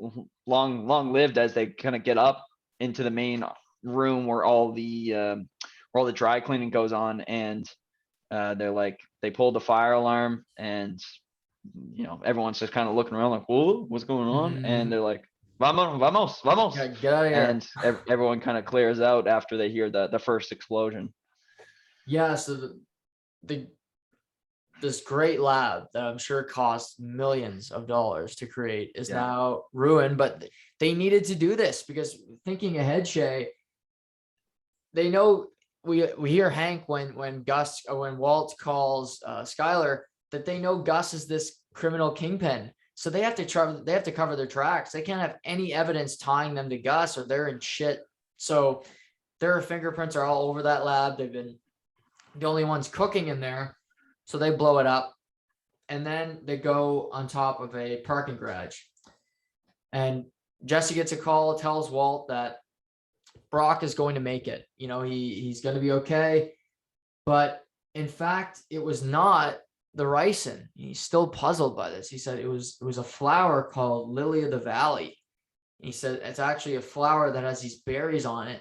long lived as they kind of get up into the main room where all the dry cleaning goes on, and they pull the fire alarm, and everyone's just kind of looking around like, whoa, what's going on? And they're like, vamos. Yeah, get out of here. And everyone kind of clears out after they hear the first explosion. Yeah, so this great lab that I'm sure cost millions of dollars to create is now ruined, but they needed to do this because, thinking ahead, Shay, they know we hear Hank when Walt calls Skyler, that they know Gus is this criminal kingpin. So they have to cover their tracks. They can't have any evidence tying them to Gus, or they're in shit. So their fingerprints are all over that lab. They've been the only ones cooking in there. So they blow it up. And then they go on top of a parking garage. And Jesse gets a call, tells Walt that Brock is going to make it. He's going to be okay. But in fact, it was not the ricin. He's still puzzled by this. He said it was a flower called Lily of the Valley. He said it's actually a flower that has these berries on it,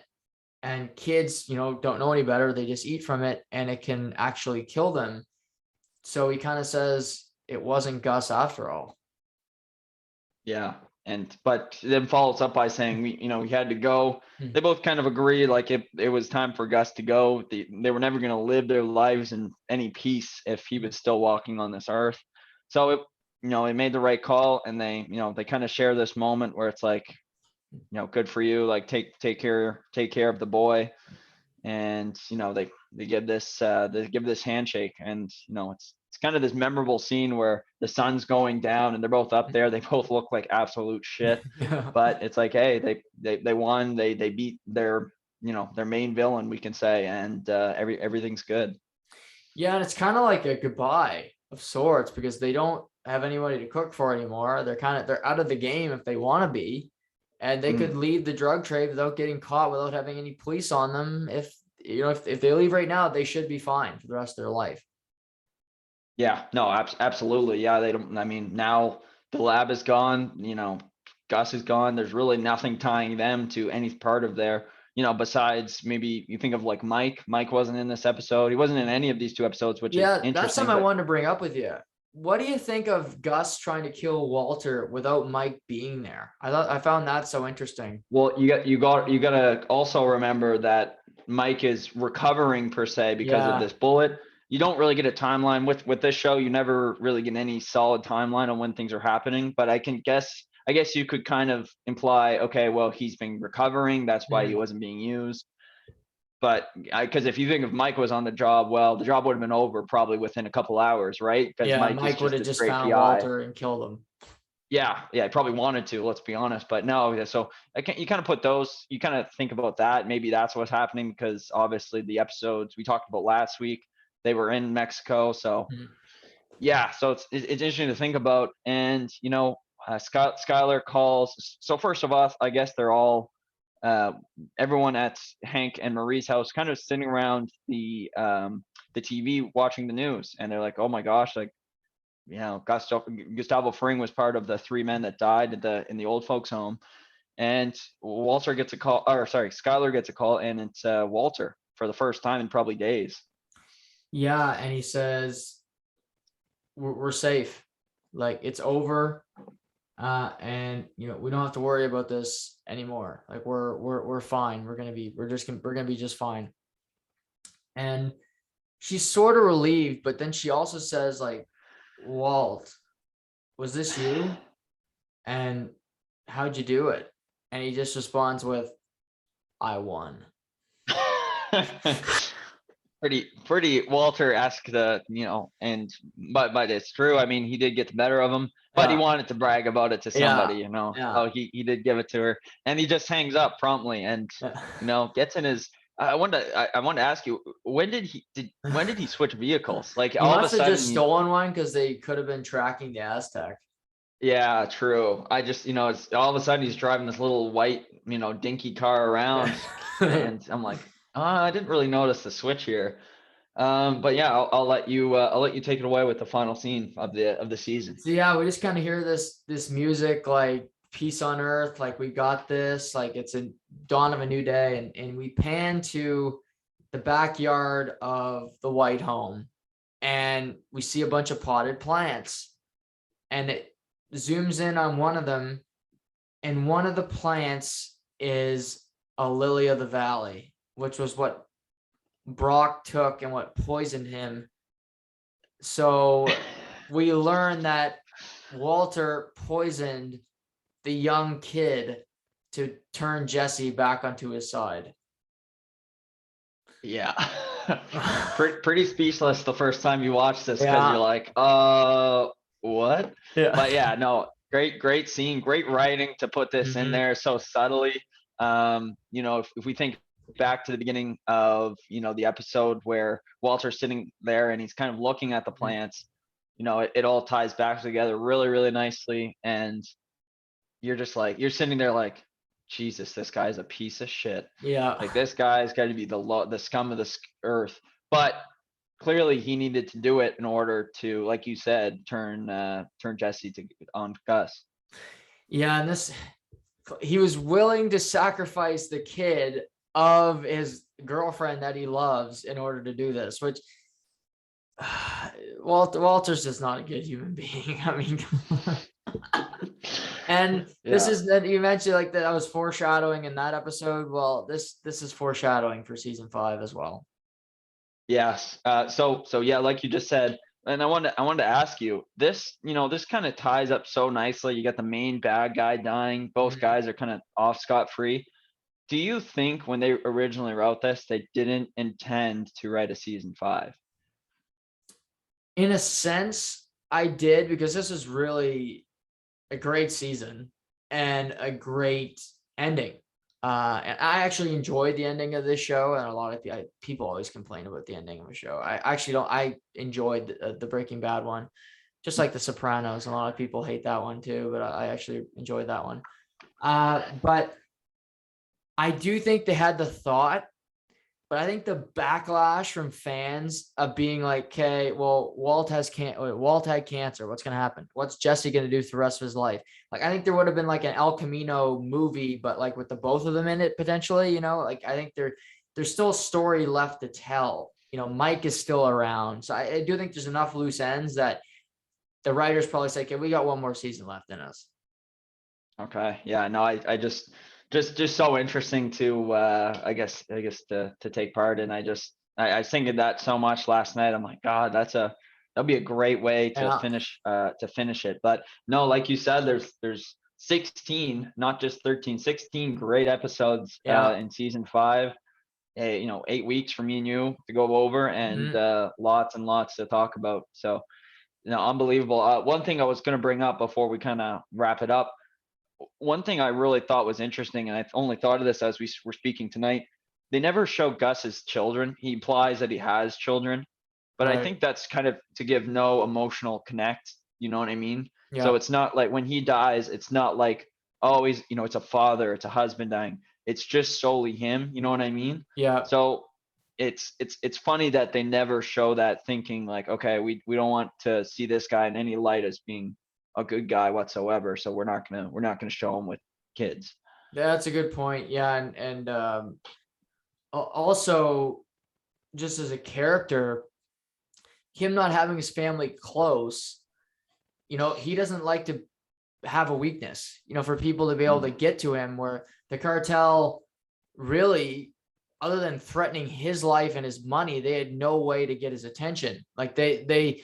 and kids, don't know any better. They just eat from it, and it can actually kill them. So he kind of says it wasn't Gus after all. Yeah. but then follows up by saying, we had to go. They both kind of agreed, like it was time for Gus to go. They were never going to live their lives in any peace if he was still walking on this earth. So they made the right call, and they kind of share this moment where it's like, good for you. Like take care of the boy. And they give this handshake, and it's kind of this memorable scene where the sun's going down and they're both up there. They both look like absolute shit, but it's like, hey, they won. They beat their main villain, we can say, and everything's good. Yeah, and it's kind of like a goodbye of sorts, because they don't have anybody to cook for anymore. They're out of the game if they want to be. And they could leave the drug trade without getting caught, without having any police on them. If they leave right now, they should be fine for the rest of their life. Yeah, no, absolutely. Yeah, they don't. I mean, now the lab is gone. Gus is gone. There's really nothing tying them to any part of their, besides maybe you think of like Mike. Mike wasn't in this episode. He wasn't in any of these two episodes, which is interesting. That's something I wanted to bring up with you. What do you think of Gus trying to kill Walter without Mike being there? I found that so interesting. Well, you got to also remember that Mike is recovering per se because of this bullet. You don't really get a timeline with this show. You never really get any solid timeline on when things are happening. But I guess you could kind of imply, okay, well, he's been recovering. That's why he wasn't being used. But because if you think if Mike was on the job, well, the job would have been over probably within a couple hours, right? Because Mike would have just found Walter and killed him. Yeah, he probably wanted to, let's be honest, but no. So you kind of put those, you kind of think about that. Maybe that's what's happening, because obviously the episodes we talked about last week, they were in Mexico. So yeah, so it's interesting to think about. And Skylar calls. So first of all, I guess they're all everyone at Hank and Marie's house kind of sitting around the TV watching the news, and they're like, oh my gosh, like, Gustavo Fring was part of the 3 men that died in the old folks home. And Skylar gets a call, and it's Walter for the first time in probably days. Yeah, and he says, we're safe. Like, it's over. And we don't have to worry about this anymore. Like, we're fine. We're gonna be just fine. And she's sort of relieved, but then she also says, like, Walt, was this you? And how'd you do it? And he just responds with, I won. pretty Walter-esque, but it's true. I mean, he did get the better of him, but he wanted to brag about it to somebody, So he did give it to her, and he just hangs up promptly and gets in his. I wanted to ask you, when did he switch vehicles? Like, he all of a must have sudden just stolen one, because they could have been tracking the Aztec. Yeah, true. I just, it's all of a sudden he's driving this little white, dinky car around, and I'm like, I didn't really notice the switch here. But yeah, I'll let you take it away with the final scene of the season. So yeah, we just kind of hear this music, like peace on earth, like we got this, like it's a dawn of a new day, and we pan to the backyard of the White home, and we see a bunch of potted plants, and it zooms in on one of them, and one of the plants is a lily of the valley, which was what Brock took and what poisoned him. So we learn that Walter poisoned the young kid to turn Jesse back onto his side. Yeah. Pretty speechless the first time you watch this, because you're like, what? Yeah. But yeah, no, great scene, great writing to put this in there so subtly. If we think back to the beginning of the episode where Walter's sitting there and he's kind of looking at the plants, it all ties back together really, really nicely. And you're just like, you're sitting there like, Jesus, this guy's a piece of shit. Yeah. Like, this guy's got to be the scum of the earth. But clearly he needed to do it in order to, like you said, turn Jesse on Gus. Yeah, and he was willing to sacrifice the kid of his girlfriend that he loves in order to do this, which Walter's just not a good human being. I mean, And this is that you mentioned like that I was foreshadowing in that episode. Well, this is foreshadowing for season 5 as well. Yes. So yeah, like you just said, and I wanted to ask you this. This kind of ties up so nicely. You got the main bad guy dying. Both guys are kind of off scot-free. Do you think when they originally wrote this, they didn't intend to write a season 5? In a sense, I did, because this is really a great season and a great ending. And I actually enjoyed the ending of this show, and a lot of people always complain about the ending of a show. I actually don't. I enjoyed the Breaking Bad one, just like The Sopranos. A lot of people hate that one too, but I actually enjoyed that one. But I do think they had the thought, but I think the backlash from fans of being like, okay, well, Walt had cancer. What's going to happen? What's Jesse going to do for the rest of his life? Like, I think there would have been like an El Camino movie, but like with the both of them in it potentially, like I think there's still a story left to tell. Mike is still around. So I do think there's enough loose ends that the writers probably say, okay, we got one more season left in us. Okay. Yeah. No, I just so interesting to I guess to take part in. I was thinking that so much last night. I'm like, God, that'll be a great way to finish it. But no, like you said, there's 16, not just 13, 16 great episodes in season 5. 8 weeks for me and you to go over, and lots and lots to talk about. So, unbelievable. One thing I was going to bring up before we kind of wrap it up. One thing I really thought was interesting, and I only thought of this as we were speaking tonight, they never show Gus's children. He implies that he has children, but right. I think that's kind of to give no emotional connect. You know what I mean? Yeah. So it's not like when he dies, it's not like, oh, he's, it's a father, it's a husband dying. It's just solely him. You know what I mean? Yeah. So it's funny that they never show that, thinking like, okay, we don't want to see this guy in any light as being a good guy whatsoever, so we're not gonna show him with kids. Yeah, that's a good point. Yeah, and also just as a character, him not having his family close, he doesn't like to have a weakness, for people to be able to get to him, where the cartel really, other than threatening his life and his money, they had no way to get his attention. Like they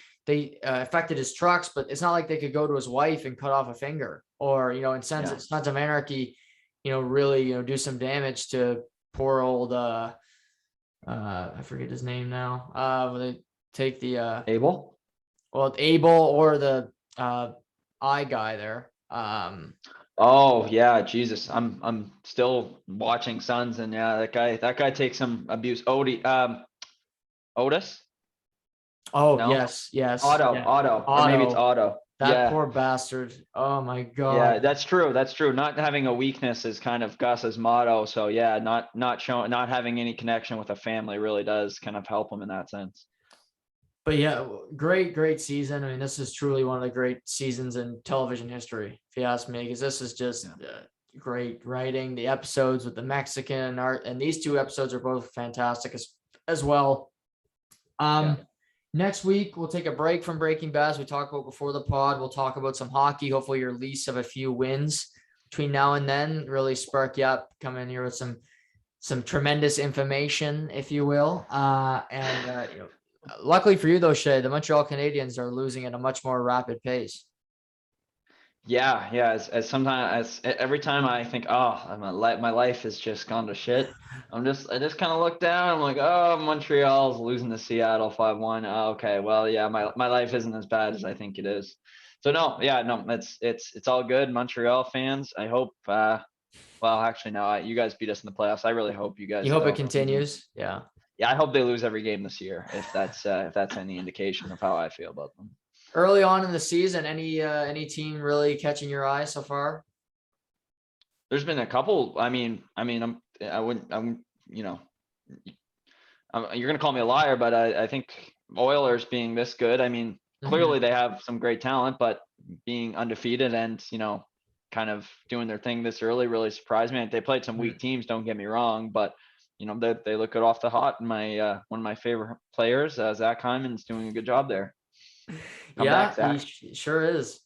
affected his trucks, but it's not like they could go to his wife and cut off a finger, or, in Sons of Anarchy, really, do some damage to poor old, I forget his name now. They take the, Abel? Well, Abel, or the, I guy there. Oh yeah, Jesus. I'm still watching Sons, and yeah, that guy takes some abuse. Otis? Oh, no? Yes. Otto, yeah. Otto, or maybe it's Otto. That poor bastard. Oh my God. Yeah, that's true. Not having a weakness is kind of Gus's motto. So yeah, not having any connection with a family really does kind of help him in that sense. But yeah, great season. I mean, this is truly one of the great seasons in television history, if you ask me, because this is just great writing. The episodes with the Mexican art, and these 2 episodes are both fantastic as well. Next week, we'll take a break from Breaking Bad, as we talked about before the pod. We'll talk about some hockey, hopefully your release of a few wins between now and then, really spark you up, come in here with some tremendous information, if you will. Luckily for you though, Shay, the Montreal Canadiens are losing at a much more rapid pace. Yeah. As every time I think, oh, my life has just gone to shit, I just kind of look down. I'm like, oh, Montreal's losing to Seattle 5-1. Oh, okay, well, yeah, my life isn't as bad as I think it is. So no, it's all good, Montreal fans. I hope. Well, actually, no, you guys beat us in the playoffs. I really hope you guys. You hope it continues. Yeah. Yeah, I hope they lose every game this year, if that's any indication of how I feel about them. Early on in the season, any team really catching your eye so far? There's been a couple. I mean, you're gonna call me a liar, but I think Oilers being this good. I mean, clearly they have some great talent, but being undefeated and kind of doing their thing this early really surprised me. They played some weak teams, don't get me wrong, but they look good off the hot. My one of my favorite players, Zach Hyman's doing a good job there. He sure is.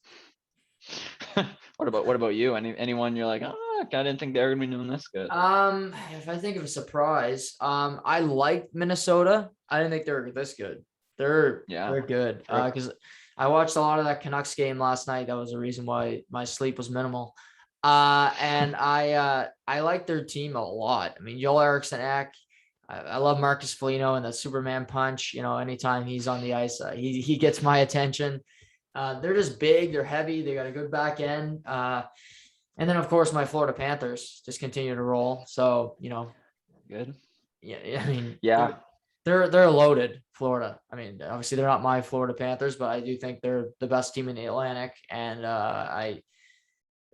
What about you? Anyone you're like, oh, I didn't think they were gonna be doing this good. If I think of a surprise, I liked Minnesota. I didn't think they were this good. They're Yeah. they're good. Because I watched a lot of that Canucks game last night. That was the reason why my sleep was minimal. And I like their team a lot. I mean, Joel Eriksson Ek. I love Marcus Foligno and the Superman punch. Anytime he's on the ice, he gets my attention. They're just big. They're heavy. They got a good back end. And then, of course, my Florida Panthers just continue to roll. So, Good. yeah, I mean, Yeah. they're loaded, Florida. I mean, obviously they're not my Florida Panthers, but I do think they're the best team in the Atlantic, and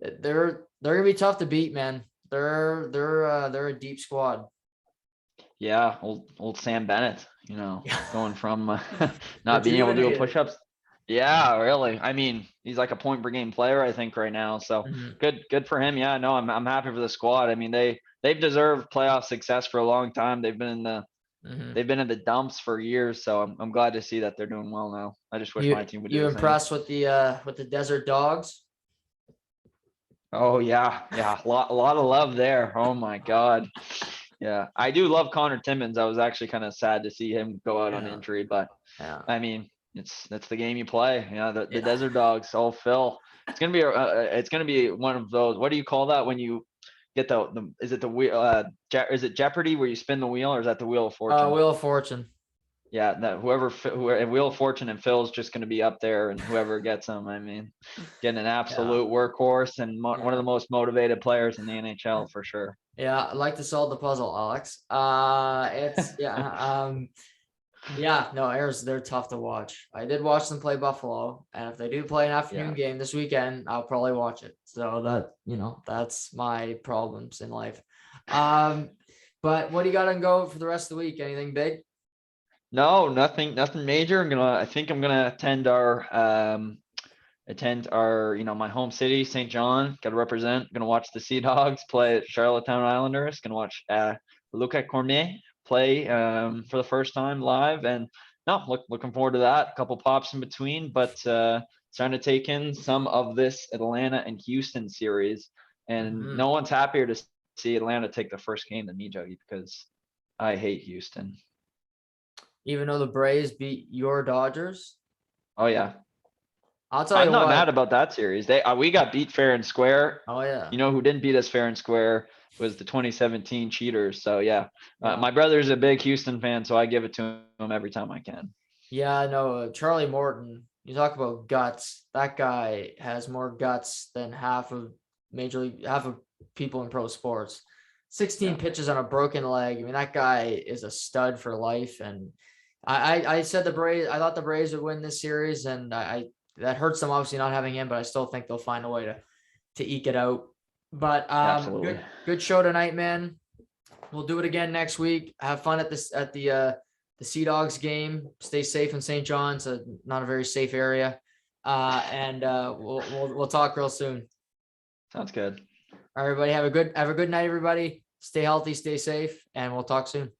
they're gonna be tough to beat, man. They're a deep squad. Yeah. Old Sam Bennett, going from not being able to do Rejuvenated. push-ups. Yeah, really. I mean, he's like a point per game player, I think, right now. So Mhm. good for him. Yeah, no, I'm happy for the squad. I mean, they've deserved playoff success for a long time. They've been in the Mhm. dumps for years. So I'm glad to see that they're doing well now. I just wish my team would do You the same. impressed with the Desert Dogs? Oh yeah, a lot of love there. Oh my God. Yeah, I do love Connor Timmins. I was actually kind of sad to see him go out on Yeah. injury, but Yeah. I mean, that's the game you play. The Yeah. Desert Dogs. Oh, Phil, it's gonna be one of those. What do you call that when you get the is it the wheel? Is it Jeopardy where you spin the wheel, or is that the Wheel of Fortune? Wheel of Fortune. Yeah, that whoever Wheel of Fortune and Phil's just going to be up there, and whoever gets them, I mean, getting an Yeah. absolute workhorse and one of Yeah. the most motivated players in the NHL for sure. Yeah, I like to solve the puzzle, Alex. It's yeah, no, Airs, they're tough to watch. I did watch them play Buffalo, and if they do play an afternoon Yeah. game this weekend, I'll probably watch it. So that's my problems in life. But what do you got on go for the rest of the week? Anything big? No, nothing major. I think I'm gonna attend our my home city, St. John. Got to represent. Gonna watch the Sea Dogs play at Charlottetown Islanders. Gonna watch Luca Cornet play for the first time live, and no, looking forward to that. A couple pops in between, but trying to take in some of this Atlanta and Houston series, and Mhm. no one's happier to see Atlanta take the first game than me, Juggy, because I hate Houston. Even though the Braves beat your Dodgers, Oh yeah, I'll tell I'm you not what. mad about that series. We got beat fair and square. Oh yeah, You know who didn't beat us fair and square was the 2017 cheaters. So yeah, yeah, my brother's a big Houston fan, so I give it to him every time I can. yeah. No, Charlie Morton. You talk about guts. That guy has more guts than half of people in pro sports. 16 Yeah, pitches on a broken leg. I mean, that guy is a stud for life. And I said the Braves. I thought the Braves would win this series, and I that hurts them obviously not having him, but I still think they'll find a way to eke it out. But absolutely. good show tonight, man. We'll do it again next week. Have fun at the Sea Dogs game. Stay safe in St. John's, not a very safe area. And we'll talk real soon. Sounds good. Everybody have a good night, everybody. Stay healthy, stay safe, and we'll talk soon.